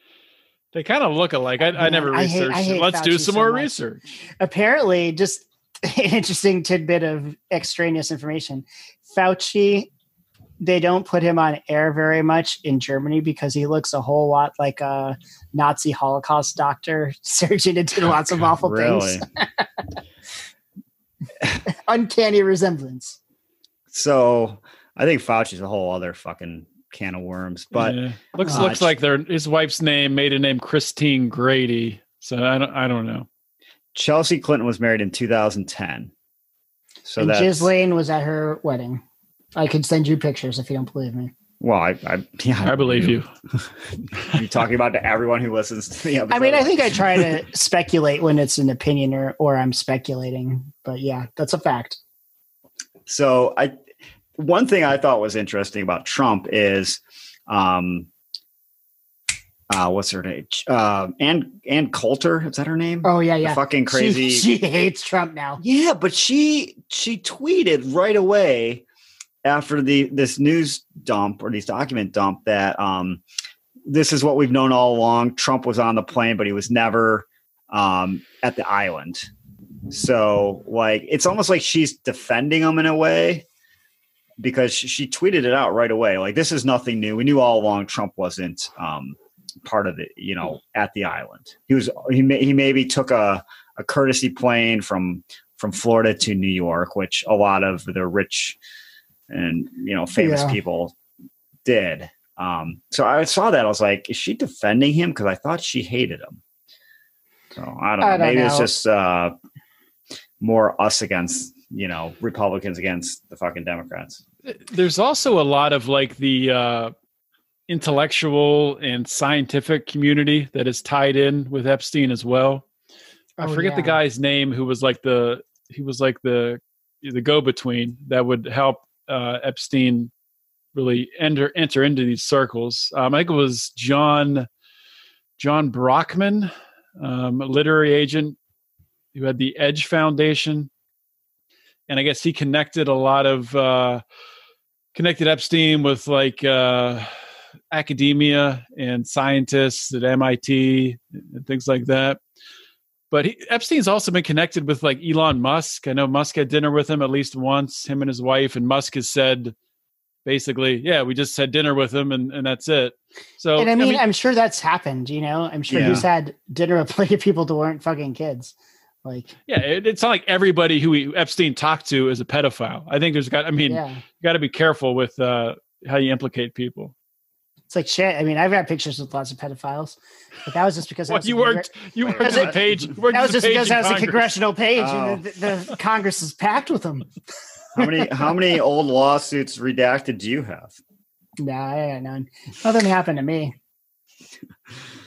[SPEAKER 1] They kind of look alike. I never researched it. Let's do some more research.
[SPEAKER 4] Apparently, just an interesting tidbit of extraneous information. Fauci, they don't put him on air very much in Germany because he looks a whole lot like a Nazi Holocaust doctor, surgeon, and did lots of awful things. Uncanny resemblance.
[SPEAKER 3] So I think Fauci's a whole other fucking can of worms, but
[SPEAKER 1] looks like his wife's maiden name Christine Grady. So I don't know.
[SPEAKER 3] Chelsea Clinton was married in 2010. So
[SPEAKER 4] and Ghislaine was at her wedding. I could send you pictures if you don't believe me.
[SPEAKER 3] Well, I
[SPEAKER 1] believe you.
[SPEAKER 3] You're talking about to everyone who listens to the episode.
[SPEAKER 4] I think I try to speculate when it's an opinion or I'm speculating, but yeah, that's a fact.
[SPEAKER 3] So one thing I thought was interesting about Trump is, what's her name? Ann Coulter. Is that her name?
[SPEAKER 4] Oh yeah.
[SPEAKER 3] The fucking crazy.
[SPEAKER 4] She hates Trump now.
[SPEAKER 3] Yeah, but she tweeted right away after this news dump or these document dump that this is what we've known all along. Trump was on the plane, but he was never at the island. So it's almost like she's defending him in a way, because she tweeted it out right away. Like, this is nothing new. We knew all along Trump wasn't part of it, at the island. He maybe took a courtesy plane from Florida to New York, which a lot of the rich and, famous people did. So I saw that. I was like, is she defending him? Because I thought she hated him. So I don't know. Maybe it's just more us against, Republicans against the fucking Democrats.
[SPEAKER 1] There's also a lot of the intellectual and scientific community that is tied in with Epstein as well. I forget the guy's name who was the go-between that would help Epstein really enter into these circles. I think it was John Brockman, a literary agent who had the Edge Foundation. And I guess he connected Epstein with academia and scientists at MIT and things like that. But Epstein's also been connected with Elon Musk. I know Musk had dinner with him at least once, him and his wife, and Musk has said basically, yeah, we just had dinner with him and that's it. So,
[SPEAKER 4] and I'm sure that's happened, I'm sure he's had dinner with plenty of people that weren't fucking kids.
[SPEAKER 1] It's not like everybody who Epstein talked to is a pedophile. I think you got to be careful with how you implicate people.
[SPEAKER 4] It's like shit. I mean, I've got pictures with lots of pedophiles, but that was just because
[SPEAKER 1] you worked as a page.
[SPEAKER 4] That was just because I was a congressional page, and the Congress is packed with them.
[SPEAKER 3] How many old lawsuits redacted do you have?
[SPEAKER 4] Nah, I got none. Nothing happened to me.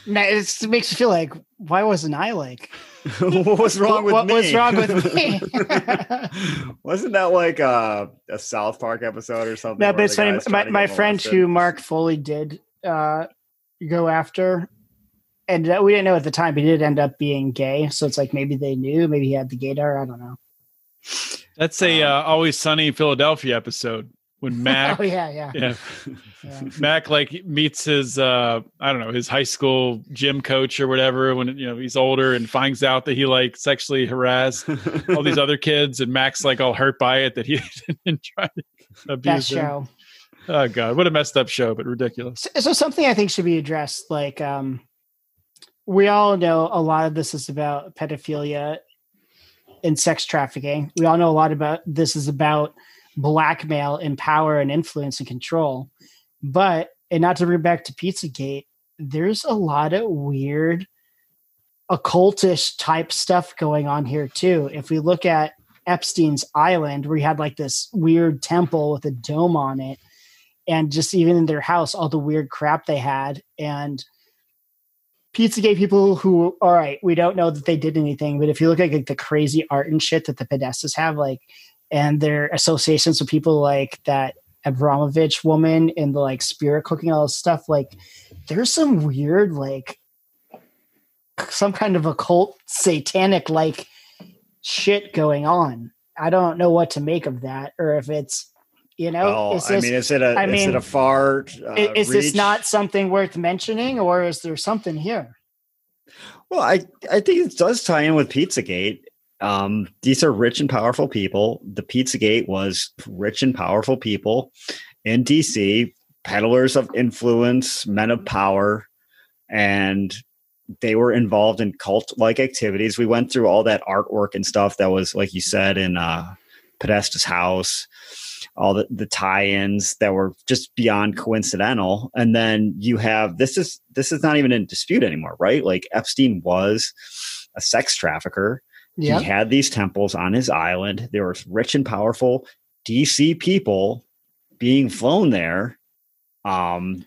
[SPEAKER 4] Nah, it makes you feel like, why wasn't I like?
[SPEAKER 3] What was wrong with me?
[SPEAKER 4] What was wrong with me?
[SPEAKER 3] Wasn't that like a South Park episode or something?
[SPEAKER 4] No, but it's funny. My friend who Mark Foley did go after, and we didn't know at the time, but he did end up being gay. So it's like maybe they knew, maybe he had the gaydar. I don't know.
[SPEAKER 1] That's a Always Sunny in Philadelphia episode when Mac.
[SPEAKER 4] Oh yeah.
[SPEAKER 1] Mac like meets his his high school gym coach or whatever when he's older and finds out that he like sexually harassed all these other kids, and Mac's like all hurt by it that he didn't try to abuse
[SPEAKER 4] that show.
[SPEAKER 1] Oh God, what a messed up show, but ridiculous.
[SPEAKER 4] So something I think should be addressed. Like we all know a lot of this is about pedophilia and sex trafficking. We all know a lot about this is about blackmail and power and influence and control. But, and not to bring back to Pizzagate, there's a lot of weird occultish type stuff going on here too. If we look at Epstein's Island, where he had like this weird temple with a dome on it, and just even in their house, all the weird crap they had. And Pizzagate people who, all right, we don't know that they did anything, but if you look at like the crazy art and shit that the Podestas have, like, and their associations with people like that Abramovich woman and the like spirit cooking, all this stuff, like there's some weird, like some kind of occult satanic like shit going on. I don't know what to make of that, or if it's, is this not something worth mentioning, or is there something here?
[SPEAKER 3] Well, I think it does tie in with Pizzagate. These are rich and powerful people. The Pizzagate was rich and powerful people in DC, peddlers of influence, men of power, and they were involved in cult-like activities. We went through all that artwork and stuff that was, like you said, in Podesta's house, all the tie-ins that were just beyond coincidental. And then you have, this is not even in dispute anymore, right? Like Epstein was a sex trafficker. Yep. He had these temples on his island. There were rich and powerful DC people being flown there. And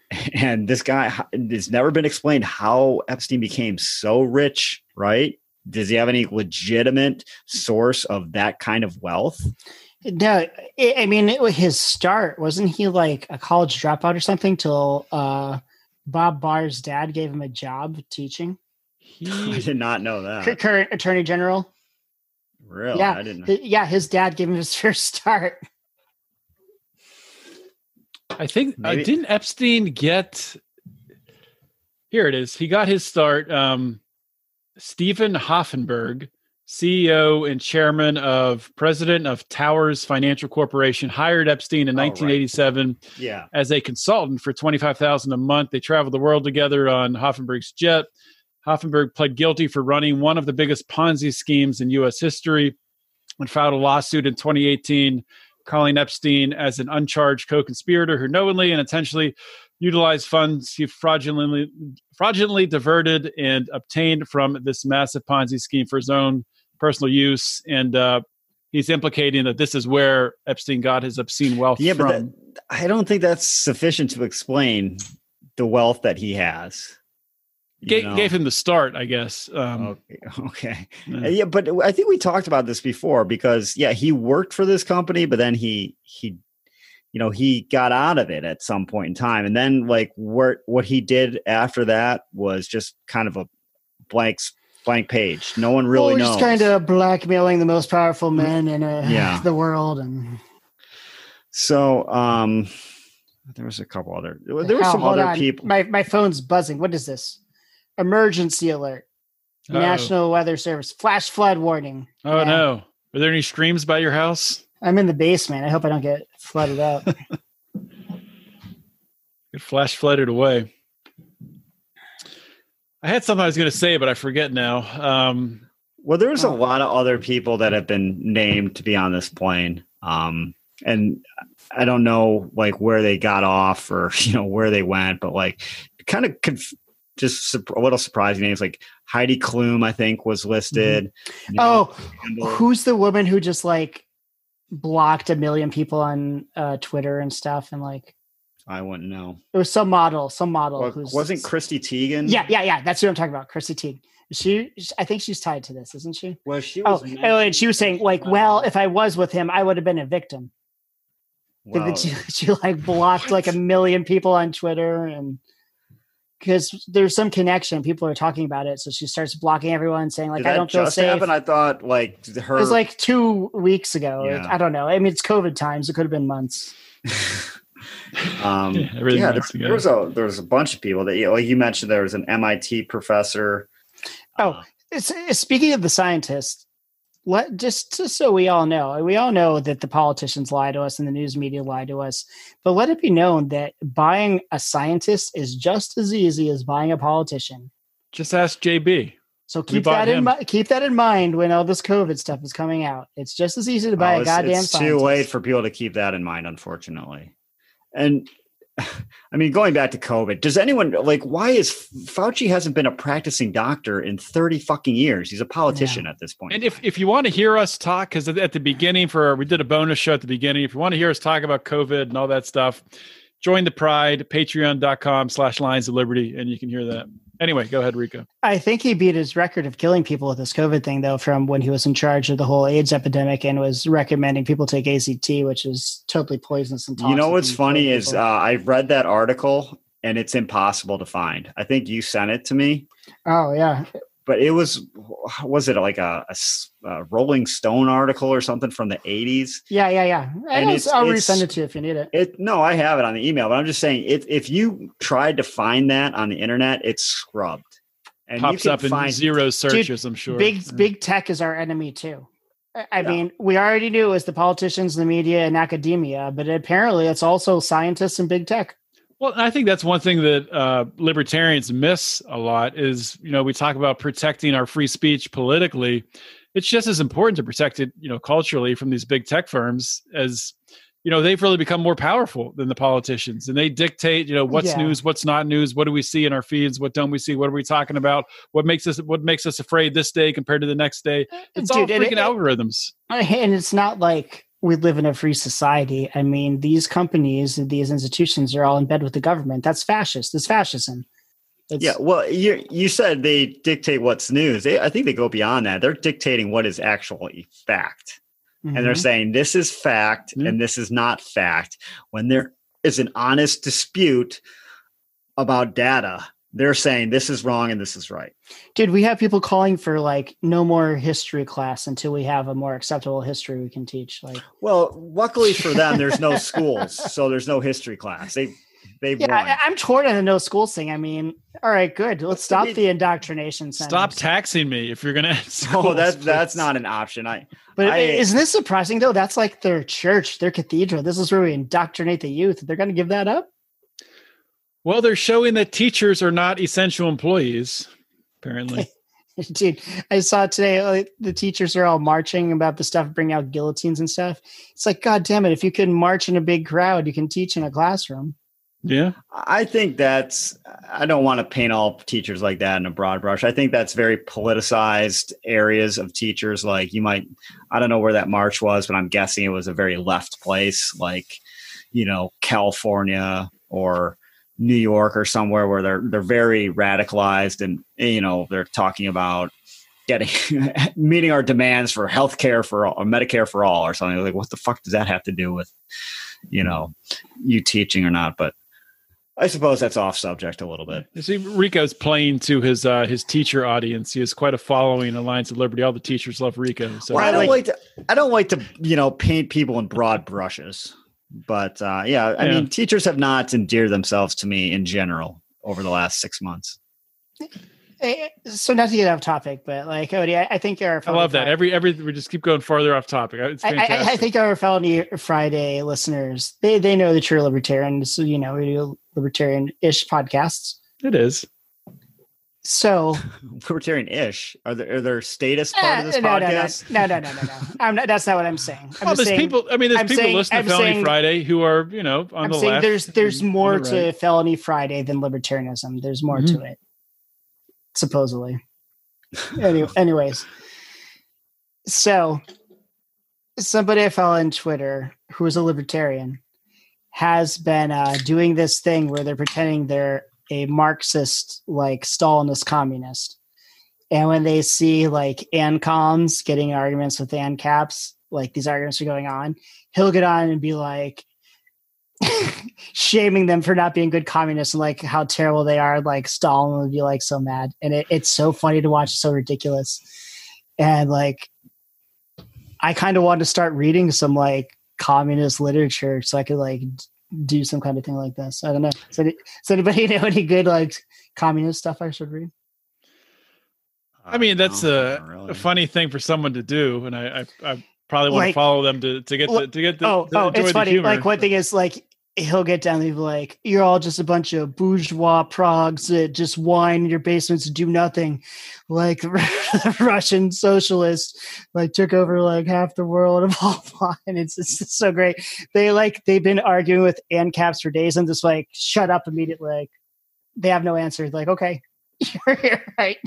[SPEAKER 3] this guy, it's never been explained how Epstein became so rich, right? Does he have any legitimate source of that kind of wealth?
[SPEAKER 4] No, I mean, his start, wasn't he like a college dropout or something till Bob Barr's dad gave him a job teaching?
[SPEAKER 3] I did not know that.
[SPEAKER 4] Current attorney general.
[SPEAKER 3] Really?
[SPEAKER 4] Yeah.
[SPEAKER 3] I didn't know.
[SPEAKER 4] Yeah, his dad gave him his first start.
[SPEAKER 1] I think didn't Epstein get? Here it is. He got his start. Stephen Hoffenberg, CEO and chairman of president of Towers Financial Corporation, hired Epstein in 1987 as a consultant for $25,000 a month. They traveled the world together on Hoffenberg's jet. Hoffenberg pled guilty for running one of the biggest Ponzi schemes in U.S. history and filed a lawsuit in 2018 calling Epstein as an uncharged co-conspirator who knowingly and intentionally utilized funds he fraudulently diverted and obtained from this massive Ponzi scheme for his own personal use. And he's implicating that this is where Epstein got his obscene wealth from.
[SPEAKER 3] But I don't think that's sufficient to explain the wealth that he has.
[SPEAKER 1] Gave him the start, I guess.
[SPEAKER 3] Okay. Yeah, but I think we talked about this before because he worked for this company, but then he got out of it at some point in time. And then like what he did after that was just kind of a blank page. No one really knows.
[SPEAKER 4] He's kind of blackmailing the most powerful men in the world. And so
[SPEAKER 3] there was a couple other, there were some other people.
[SPEAKER 4] My phone's buzzing. What is this? Emergency alert. Uh-oh. National Weather Service. Flash flood warning.
[SPEAKER 1] Oh, no. Are there any streams by your house?
[SPEAKER 4] I'm in the basement. I hope I don't get flooded out.
[SPEAKER 1] Get flash flooded away. I had something I was going to say, but I forget now.
[SPEAKER 3] Well, there's a lot of other people that have been named to be on this plane. and I don't know like where they got off or, where they went, but like kind of just a little surprising names like Heidi Klum, I think, was listed.
[SPEAKER 4] Who's the woman who just like blocked 1 million people on Twitter and stuff? And like,
[SPEAKER 3] I wouldn't know.
[SPEAKER 4] It was some model.
[SPEAKER 3] Well, wasn't Christy Teigen?
[SPEAKER 4] Yeah. That's what I'm talking about. Christy Teigen. I think she's tied to this, isn't she?
[SPEAKER 3] Well, she was.
[SPEAKER 4] And she was saying like, well, if I was with him, I would have been a victim. Wow. She like blocked like 1 million people on Twitter, and because there's some connection, people are talking about it, so she starts blocking everyone, saying like, "I don't feel safe."
[SPEAKER 3] Happen? I thought like her.
[SPEAKER 4] It was like 2 weeks ago.
[SPEAKER 3] Yeah.
[SPEAKER 4] I don't know. I mean, it's COVID times. It could have been months.
[SPEAKER 3] There was a bunch of people that, like you mentioned, there was an MIT professor.
[SPEAKER 4] Speaking of the scientists, just so we all know that the politicians lie to us and the news media lie to us, but let it be known that buying a scientist is just as easy as buying a politician.
[SPEAKER 1] Just ask JB.
[SPEAKER 4] So keep that in mind when all this COVID stuff is coming out. It's just as easy to buy a goddamn scientist.
[SPEAKER 3] It's too late for people to keep that in mind, unfortunately. And I mean, going back to COVID, does anyone why is Fauci hasn't been a practicing doctor in 30 fucking years? He's a politician at this point.
[SPEAKER 1] And if you want to hear us talk, because at the beginning we did a bonus show at the beginning. If you want to hear us talk about COVID and all that stuff, join the Pride, patreon.com/Lions of Liberty, and you can hear that. Anyway, go ahead, Rico.
[SPEAKER 4] I think he beat his record of killing people with this COVID thing, though, from when he was in charge of the whole AIDS epidemic and was recommending people take ACT, which is totally poisonous and toxic.
[SPEAKER 3] You know what's funny is I read that article and it's impossible to find. I think you sent it to me.
[SPEAKER 4] Oh, yeah.
[SPEAKER 3] But it was it like a Rolling Stone article or something from the 80s?
[SPEAKER 4] Yeah. And I'll resend it to you if you need it.
[SPEAKER 3] No, I have it on the email, but I'm just saying if you tried to find that on the internet, it's scrubbed. And
[SPEAKER 1] pops up in zero searches, I'm sure.
[SPEAKER 4] Big tech is our enemy too. I mean, we already knew it was the politicians, the media, and academia, but apparently it's also scientists and big tech.
[SPEAKER 1] Well, I think that's one thing that libertarians miss a lot is, we talk about protecting our free speech politically. It's just as important to protect it, culturally from these big tech firms as, they've really become more powerful than the politicians, and they dictate, what's news, what's not news, what do we see in our feeds, what don't we see, what are we talking about, what makes us afraid this day compared to the next day. It's all freaking algorithms.
[SPEAKER 4] And it's not like we live in a free society. I mean, these companies and these institutions are all in bed with the government. That's fascist. It's fascism.
[SPEAKER 3] Well, you said they dictate what's news. I think they go beyond that. They're dictating what is actually fact. Mm-hmm. And they're saying this is fact and this is not fact. When there is an honest dispute about data, they're saying this is wrong and this is right.
[SPEAKER 4] Dude, we have people calling for no more history class until we have a more acceptable history we can teach.
[SPEAKER 3] Well, luckily for them, there's no schools, so there's no history class. They've won.
[SPEAKER 4] I'm torn on the no schools thing. I mean, all right, good. Let's stop the indoctrination centers.
[SPEAKER 1] Stop taxing me if you're going to.
[SPEAKER 3] Oh, that's not an option.
[SPEAKER 4] Isn't this surprising though? That's like their church, their cathedral. This is where we indoctrinate the youth. They're going to give that up.
[SPEAKER 1] Well, they're showing that teachers are not essential employees, apparently.
[SPEAKER 4] Dude, I saw today the teachers are all marching about the stuff, bring out guillotines and stuff. It's like, God damn it, if you can march in a big crowd, you can teach in a classroom.
[SPEAKER 1] Yeah.
[SPEAKER 3] I think I don't want to paint all teachers like that in a broad brush. I think that's very politicized areas of teachers. Like I don't know where that march was, but I'm guessing it was a very left place, like, California or New York or somewhere where they're very radicalized and, they're talking about meeting our demands for healthcare for all, or Medicare for all or something. Like, what the fuck does that have to do with, you teaching or not? But I suppose that's off subject a little bit.
[SPEAKER 1] You see, Rico's playing to his teacher audience. He has quite a following in Alliance of Liberty. All the teachers love Rico. So
[SPEAKER 3] I don't like to paint people in broad brushes. But I mean, teachers have not endeared themselves to me in general over the last 6 months.
[SPEAKER 4] So not to get off topic, but Odie, I think I
[SPEAKER 1] love that. Every we just keep going farther off topic. It's fantastic.
[SPEAKER 4] I think our Felony Friday listeners, they know that you're libertarian. So, we do libertarian-ish podcasts.
[SPEAKER 1] It is.
[SPEAKER 4] So
[SPEAKER 3] libertarian-ish. Are there status part of this podcast?
[SPEAKER 4] No. That's not what I'm saying.
[SPEAKER 1] There's people listening to Felony Friday who are, on the left.
[SPEAKER 4] There's more to Felony Friday than libertarianism. There's more to it, supposedly. Anyways, so somebody I follow on Twitter who is a libertarian has been doing this thing where they're pretending they're a Marxist, like Stalinist communist. And when they see like ANCOMs getting arguments with ANCAPs, like these arguments are going on, he'll get on and be like shaming them for not being good communists and like how terrible they are. Like Stalin would be like so mad. And it's so funny to watch, so ridiculous. And like, I kind of want to start reading some like communist literature so I could like do some kind of thing like this. I don't know. Does anybody know any good like communist stuff I should read?
[SPEAKER 1] I mean, that's a funny thing for someone to do, and I probably want to follow them to get the
[SPEAKER 4] it's funny. Like one thing is like he'll get down and be like, "You're all just a bunch of bourgeois progs that just whine in your basements and do nothing." Like the Russian socialists like took over like half the world and blah blah, and it's so great. They've been arguing with ANCAPs for days and just like shut up immediately. Like they have no answer. Like, okay, you're right.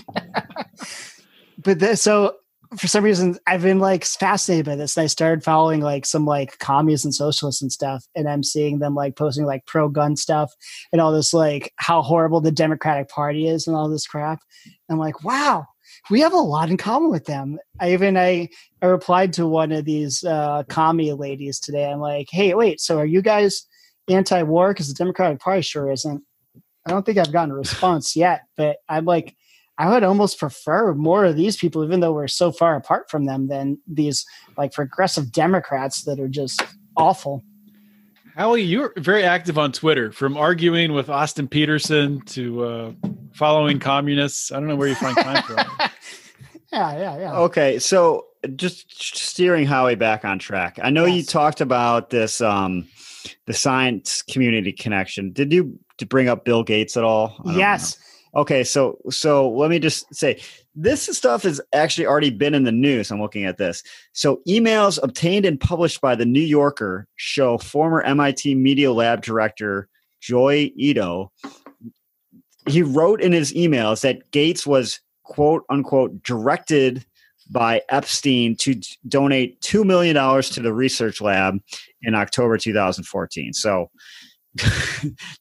[SPEAKER 4] But so for some reason I've been like fascinated by this, and I started following like some like communists and socialists and stuff, and I'm seeing them like posting like pro-gun stuff and all this like how horrible the Democratic Party is and all this crap. I'm like, wow, we have a lot in common with them. I replied to one of these commie ladies today. I'm like, hey, wait, so are you guys anti-war? Because the Democratic Party sure isn't. I don't think I've gotten a response yet, but I'm like, I would almost prefer more of these people, even though we're so far apart from them, than these like progressive Democrats that are just awful.
[SPEAKER 1] Howie, you're very active on Twitter, from arguing with Austin Peterson to following communists. I don't know where you find time for that.
[SPEAKER 4] Yeah.
[SPEAKER 3] Okay, so just steering Howie back on track. I know you talked about this, the science community connection. Did you bring up Bill Gates at all?
[SPEAKER 4] Yes.
[SPEAKER 3] Okay, so let me just say, this stuff has actually already been in the news. I'm looking at this. So emails obtained and published by the New Yorker show former MIT Media Lab director Joy Ito. He wrote in his emails that Gates was, quote unquote, directed by Epstein to donate $2 million to the research lab in October 2014. So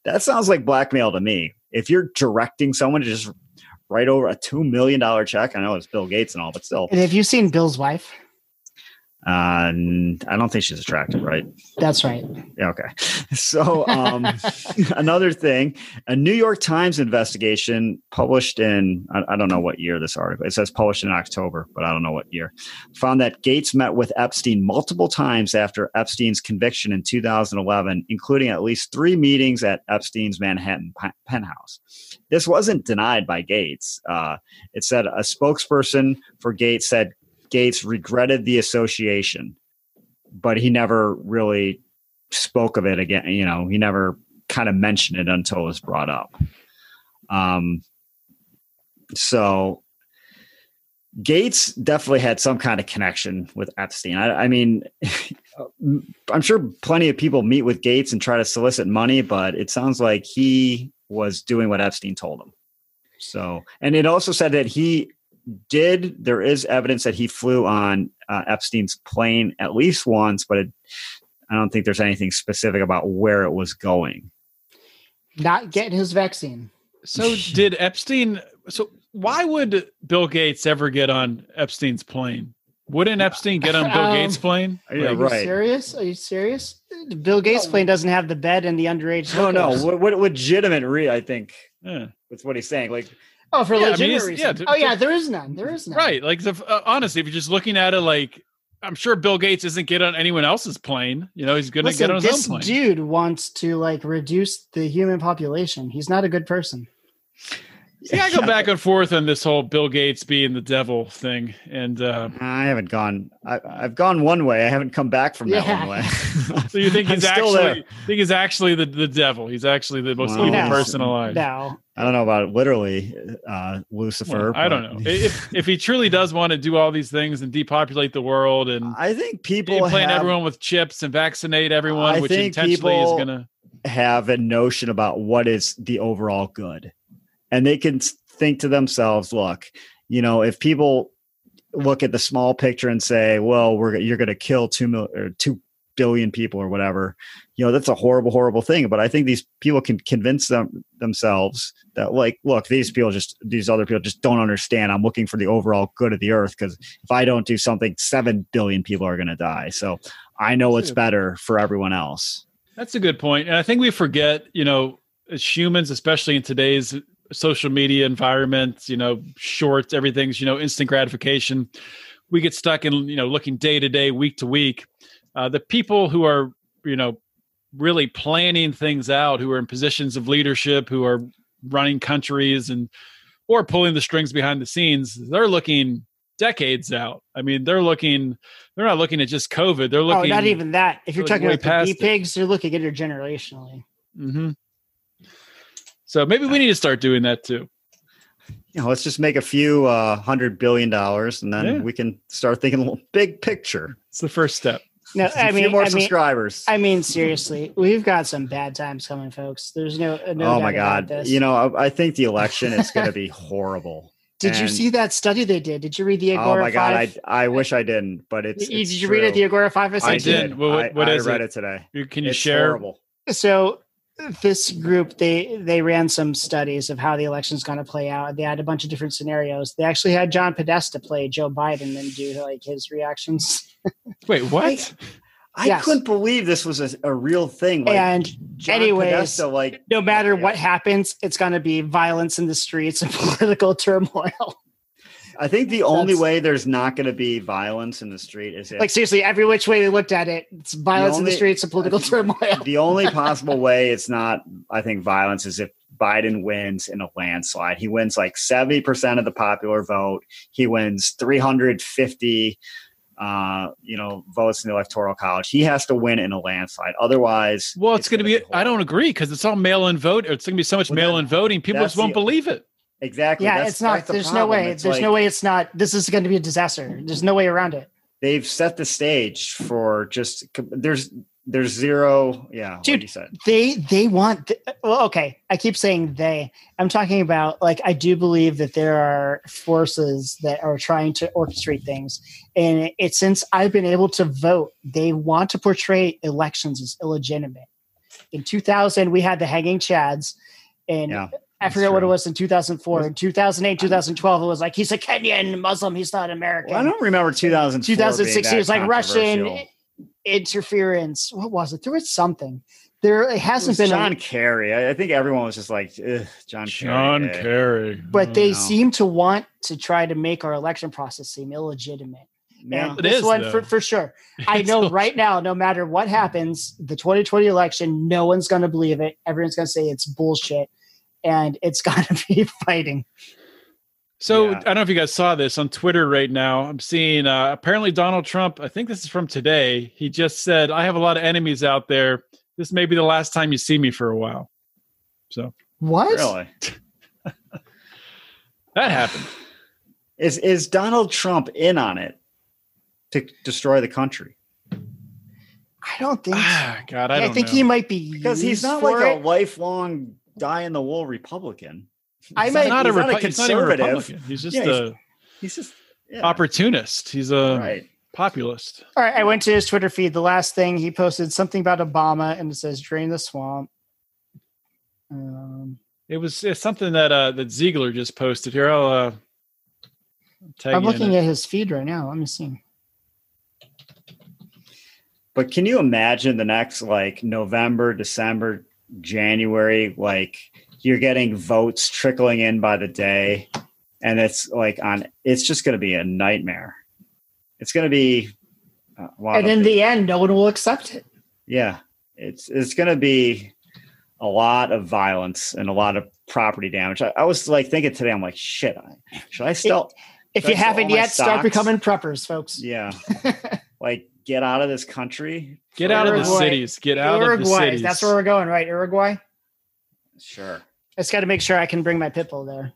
[SPEAKER 3] that sounds like blackmail to me. If you're directing someone to just write over a $2 million check, I know it's Bill Gates and all, but still.
[SPEAKER 4] And have you seen Bill's wife?
[SPEAKER 3] I don't think she's attractive, right?
[SPEAKER 4] That's right.
[SPEAKER 3] Yeah, okay. So another thing, a New York Times investigation published in, I don't know what year this article, it says published in October, but I don't know what year, found that Gates met with Epstein multiple times after Epstein's conviction in 2011, including at least 3 meetings at Epstein's Manhattan penthouse. This wasn't denied by Gates. It said a spokesperson for Gates said Gates regretted the association, but he never really spoke of it again. He never kind of mentioned it until it was brought up. So Gates definitely had some kind of connection with Epstein. I mean, I'm sure plenty of people meet with Gates and try to solicit money, but it sounds like he was doing what Epstein told him. So, and it also said that there is evidence that he flew on Epstein's plane at least once, but I don't think there's anything specific about where it was going.
[SPEAKER 4] Not getting his vaccine.
[SPEAKER 1] So did Epstein, so why would Bill Gates ever get on Epstein's plane? Wouldn't Epstein get on Bill Gates' plane?
[SPEAKER 3] Yeah,
[SPEAKER 4] right. Are you serious? The Bill Gates plane doesn't have the bed and the underage.
[SPEAKER 3] No. What legitimate I think that's what he's saying. Like,
[SPEAKER 4] oh, for legitimate reasons. There is none.
[SPEAKER 1] Right. Like, honestly, if you're just looking at it, like, I'm sure Bill Gates isn't get on anyone else's plane. He's going to get on his own plane.
[SPEAKER 4] This dude wants to like reduce the human population. He's not a good person.
[SPEAKER 1] See, I go back and forth on this whole Bill Gates being the devil thing, and
[SPEAKER 3] I haven't gone. I've gone one way. I haven't come back from that one way.
[SPEAKER 1] So you think he's actually the devil? He's actually the most evil person alive.
[SPEAKER 4] No,
[SPEAKER 3] I don't know about it literally, Lucifer.
[SPEAKER 1] Well, I don't know if he truly does want to do all these things and depopulate the world, and
[SPEAKER 3] I think people
[SPEAKER 1] implant everyone with chips and vaccinate everyone, which intentionally is going to
[SPEAKER 3] have a notion about what is the overall good. And they can think to themselves, look, if people look at the small picture and say, well, you're going to kill 2 billion people or whatever, that's a horrible, horrible thing. But I think these people can convince themselves that, like, look, these other people just don't understand. I'm looking for the overall good of the earth, because if I don't do something, 7 billion people are going to die. So I know what's better for everyone else.
[SPEAKER 1] That's a good point. And I think we forget, as humans, especially in today's social media environment, shorts, everything's, instant gratification. We get stuck in, looking day to day, week to week. The people who are, really planning things out, who are in positions of leadership, who are running countries or pulling the strings behind the scenes, they're looking decades out. I mean, they're not looking at just COVID. They're looking.
[SPEAKER 4] Oh, not even that. If you're talking about the bee-pigs, you're looking intergenerationally.
[SPEAKER 1] Mm-hmm. So maybe we need to start doing that too.
[SPEAKER 3] Let's just make a few $100 billion, and then we can start thinking a little big picture.
[SPEAKER 1] It's the first step.
[SPEAKER 3] No, I mean, more subscribers.
[SPEAKER 4] I mean, seriously, we've got some bad times coming, folks. There's no
[SPEAKER 3] oh my God. I think the election is going to be horrible.
[SPEAKER 4] Did you see that study they did? Did you read the Agora 5? Oh my God,
[SPEAKER 3] I wish I didn't, but it's
[SPEAKER 4] did you read it, the Agora 5?
[SPEAKER 3] I did.
[SPEAKER 1] What is
[SPEAKER 3] I read it today.
[SPEAKER 1] Can you share?
[SPEAKER 3] Horrible.
[SPEAKER 4] So this group, they ran some studies of how the election's going to play out. They had a bunch of different scenarios. They actually had John Podesta play Joe Biden and do like his reactions.
[SPEAKER 1] Wait, what?
[SPEAKER 3] I couldn't believe this was a real thing.
[SPEAKER 4] And
[SPEAKER 3] John
[SPEAKER 4] anyways,
[SPEAKER 3] Podesta,
[SPEAKER 4] no matter what happens, it's going to be violence in the streets and political turmoil.
[SPEAKER 3] I think the only way there's not going to be violence in the street is
[SPEAKER 4] seriously, every which way they looked at it, it's violence in the streets and political turmoil.
[SPEAKER 3] The only possible way it's not, I think, violence is if Biden wins in a landslide. He wins like 70% of the popular vote. He wins 350 votes in the Electoral College. He has to win in a landslide. Otherwise,
[SPEAKER 1] it's going to be I don't agree, because it's all mail-in vote. It's going to be so much mail-in voting. People just won't believe it.
[SPEAKER 3] Exactly.
[SPEAKER 4] Yeah, it's not. There's no way. There's no way it's not. This is going to be a disaster. There's no way around it.
[SPEAKER 3] They've set the stage for just there's zero. Yeah.
[SPEAKER 4] Dude,
[SPEAKER 3] what you said.
[SPEAKER 4] They want. Okay. I keep saying they. I'm talking about I do believe that there are forces that are trying to orchestrate things, and it's since I've been able to vote, they want to portray elections as illegitimate. In 2000, we had the hanging chads, and. Yeah. I forget what it was in 2004. In 2008, 2012, it was like, he's a Kenyan Muslim. He's not American.
[SPEAKER 3] Well, I don't remember
[SPEAKER 4] 2016, it was like Russian interference. What was it? There was something. It hasn't been
[SPEAKER 3] John Kerry. I think everyone was just like, John
[SPEAKER 1] Kerry.
[SPEAKER 4] But they seem to want to try to make our election process seem illegitimate.
[SPEAKER 3] Yeah,
[SPEAKER 4] and this one for sure. I know right now, no matter what happens, the 2020 election, no one's going to believe it. Everyone's going to say it's bullshit. And it's got to be fighting.
[SPEAKER 1] So I don't know if you guys saw this on Twitter right now. I'm seeing apparently Donald Trump, I think this is from today. He just said, I have a lot of enemies out there. This may be the last time you see me for a while. So
[SPEAKER 4] what?
[SPEAKER 3] Really?
[SPEAKER 1] That happened.
[SPEAKER 3] Is Donald Trump in on it to destroy the country?
[SPEAKER 4] I don't think so.
[SPEAKER 1] God, I think
[SPEAKER 4] he might be,
[SPEAKER 3] because he's not like a lifelong die-in-the-wool Republican.
[SPEAKER 1] He's not a conservative. He's just
[SPEAKER 3] he's
[SPEAKER 1] opportunist. He's a populist.
[SPEAKER 4] All right, I went to his Twitter feed. The last thing he posted something about Obama, and it says "drain the swamp."
[SPEAKER 1] It's something that Ziegler just posted here. I'm
[SPEAKER 4] looking at his feed right now. Let me see.
[SPEAKER 3] But can you imagine the next November, December, January, you're getting votes trickling in by the day, and it's it's just going to be a nightmare. It's going to be
[SPEAKER 4] and in the end, no one will accept it.
[SPEAKER 3] Yeah, it's going to be a lot of violence and a lot of property damage. I was like thinking today, I'm like, shit, should I still?
[SPEAKER 4] If you haven't yet, start becoming preppers, folks.
[SPEAKER 3] Yeah. Like, get out of this country.
[SPEAKER 1] Get out of the cities. Get out of the cities.
[SPEAKER 4] That's where we're going, right? Uruguay?
[SPEAKER 3] Sure.
[SPEAKER 4] I just got to make sure I can bring my pit bull there.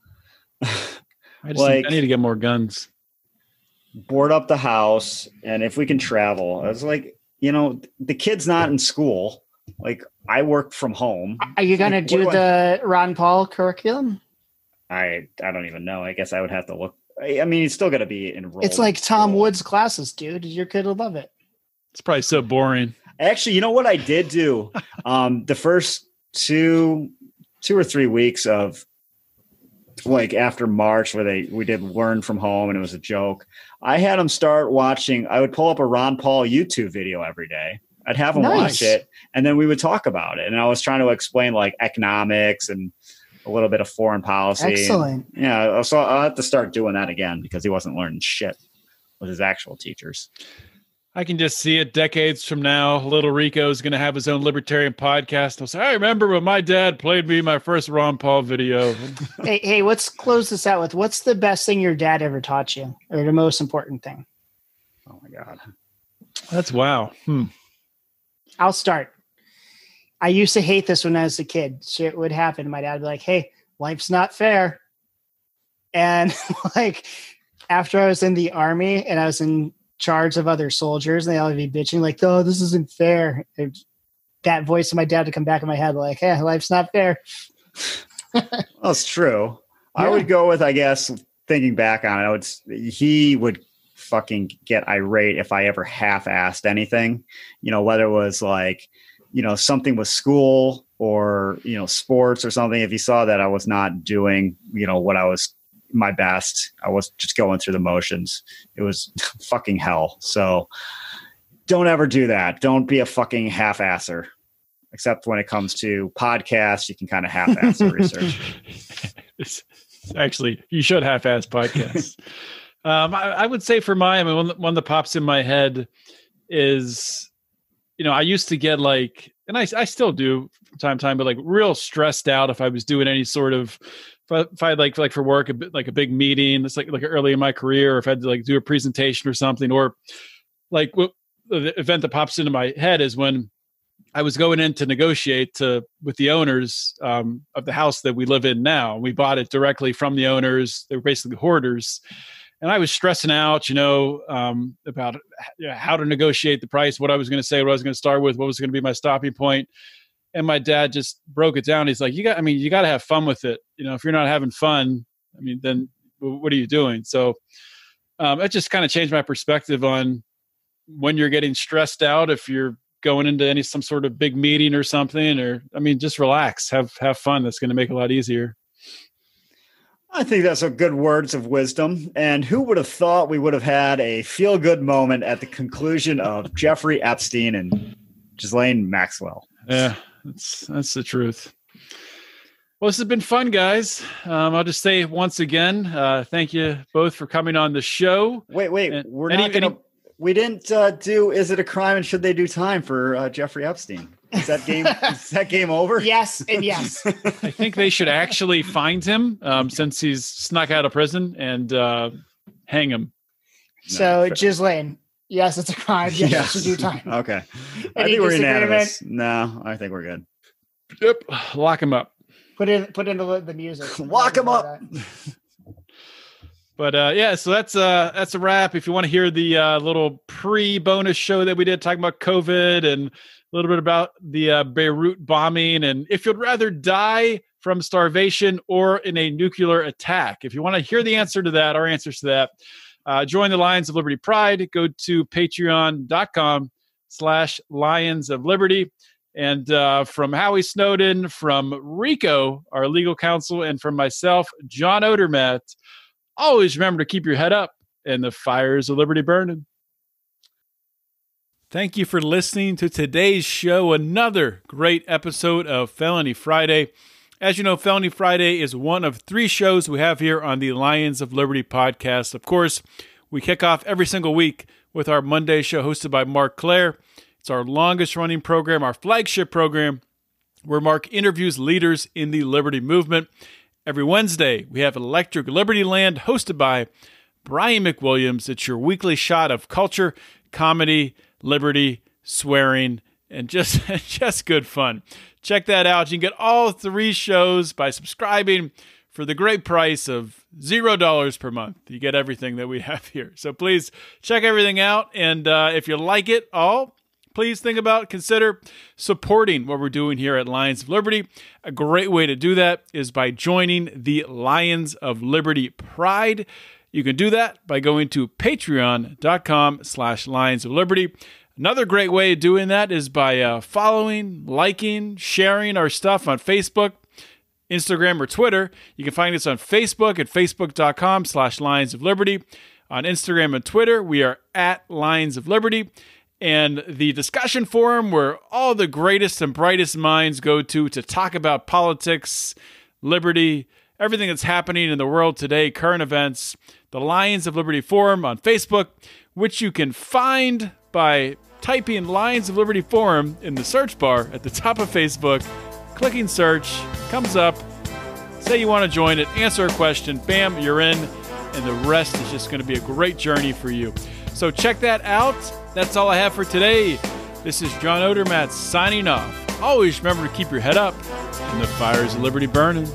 [SPEAKER 1] I need to get more guns.
[SPEAKER 3] Board up the house. And if we can travel, I was like, the kid's not in school. Like, I work from home.
[SPEAKER 4] Are you going to do the Ron Paul curriculum?
[SPEAKER 3] I don't even know. I guess I would have to look. I mean, he's still going to be enrolled.
[SPEAKER 4] It's like Tom Woods' classes, dude. Your kid will love it.
[SPEAKER 1] It's probably so boring.
[SPEAKER 3] Actually, you know what I did do? The first two or 3 weeks of like after March where we did learn from home and it was a joke. I had him start watching. I would pull up a Ron Paul YouTube video every day. I'd have him watch it and then we would talk about it. And I was trying to explain like economics and a little bit of foreign policy.
[SPEAKER 4] Excellent.
[SPEAKER 3] Yeah. So I'll have to start doing that again because he wasn't learning shit with his actual teachers.
[SPEAKER 1] I can just see it decades from now. Little Rico is going to have his own libertarian podcast. He'll say, I remember when my dad played me my first Ron Paul video.
[SPEAKER 4] Hey, let's close this out with what's the best thing your dad ever taught you or the most important thing?
[SPEAKER 3] Oh my God.
[SPEAKER 1] That's wow.
[SPEAKER 4] I'll start. I used to hate this when I was a kid. Shit would happen. My dad would be like, hey, life's not fair. And like after I was in the army and I was in charge of other soldiers and they all would be bitching like, oh, this isn't fair. That voice of my dad would come back in my head like, hey, life's not fair.
[SPEAKER 3] Well, it's true. Yeah. I would go with, I guess, thinking back on it, he would fucking get irate if I ever half-assed anything, whether it was like, something with school or, sports or something. If he saw that I was not doing, what I was my best, I was just going through the motions. It was fucking hell. So don't ever do that. Don't be a fucking half-asser, except when it comes to podcasts, you can kind of half-ass the research.
[SPEAKER 1] Actually, you should half-ass podcasts. I would say for one that pops in my head is, I used to get like, and I still do from time to time, but like real stressed out if I was doing any sort of, if I had like for work, like a big meeting, it's like early in my career, or if I had to like do a presentation or something, or like the event that pops into my head is when I was going in to negotiate with the owners of the house that we live in now. We bought it directly from the owners. They were basically hoarders. And I was stressing out, about how to negotiate the price, what I was going to say, what I was going to start with, what was going to be my stopping point. And my dad just broke it down. He's like, you got to have fun with it. If you're not having fun, then what are you doing? So it just kind of changed my perspective on when you're getting stressed out, if you're going into some sort of big meeting or something, or, just relax, have fun. That's going to make it a lot easier.
[SPEAKER 3] I think that's a good words of wisdom. And who would have thought we would have had a feel-good moment at the conclusion of Jeffrey Epstein and Ghislaine Maxwell?
[SPEAKER 1] Yeah, that's the truth. Well, this has been fun, guys. I'll just say once again, thank you both for coming on the show.
[SPEAKER 3] Wait.
[SPEAKER 1] And
[SPEAKER 3] we didn't do Is It a Crime and Should They Do Time for Jeffrey Epstein? Is that game over?
[SPEAKER 4] Yes and yes.
[SPEAKER 1] I think they should actually find him since he's snuck out of prison and hang him.
[SPEAKER 4] So, Ghislaine, yes, it's a crime. Yes, it should do time.
[SPEAKER 3] Okay. I think we're unanimous. No, I think we're good.
[SPEAKER 1] Yep. Lock him up.
[SPEAKER 4] Put in the music.
[SPEAKER 3] Lock him up.
[SPEAKER 1] But so that's a wrap. If you want to hear the little pre-bonus show that we did talking about COVID and a little bit about the Beirut bombing, and if you'd rather die from starvation or in a nuclear attack, if you want to hear the answer to that, our answers to that, join the Lions of Liberty Pride. Go to patreon.com/Lions of Liberty. And from Howie Snowdon, from Rico, our legal counsel, and from myself, John Odermatt, always remember to keep your head up and the fires of liberty burning. Thank you for listening to today's show. Another great episode of Felony Friday. As you know, Felony Friday is one of 3 shows we have here on the Lions of Liberty podcast. Of course, we kick off every single week with our Monday show hosted by Mark Claire. It's our longest running program, our flagship program. where Mark interviews leaders in the liberty movement. Every Wednesday, we have Electric Liberty Land, hosted by Brian McWilliams. It's your weekly shot of culture, comedy, liberty, swearing, and just good fun. Check that out. You can get all 3 shows by subscribing for the great price of $0 per month. You get everything that we have here. So please check everything out. And if you like it all, please consider supporting what we're doing here at Lions of Liberty. A great way to do that is by joining the Lions of Liberty Pride. You can do that by going to patreon.com/Lions of Liberty. Another great way of doing that is by following, liking, sharing our stuff on Facebook, Instagram, or Twitter. You can find us on Facebook at facebook.com/Lions of Liberty. On Instagram and Twitter, we are at Lions of Liberty. And the discussion forum where all the greatest and brightest minds go to talk about politics, liberty, everything that's happening in the world today, current events, the Lions of Liberty Forum on Facebook, which you can find by typing Lions of Liberty Forum in the search bar at the top of Facebook, clicking search, comes up, say you want to join it, answer a question, bam, you're in, and the rest is just going to be a great journey for you. So check that out. That's all I have for today. This is John Odermatt signing off. Always remember to keep your head up and the fires of liberty burning.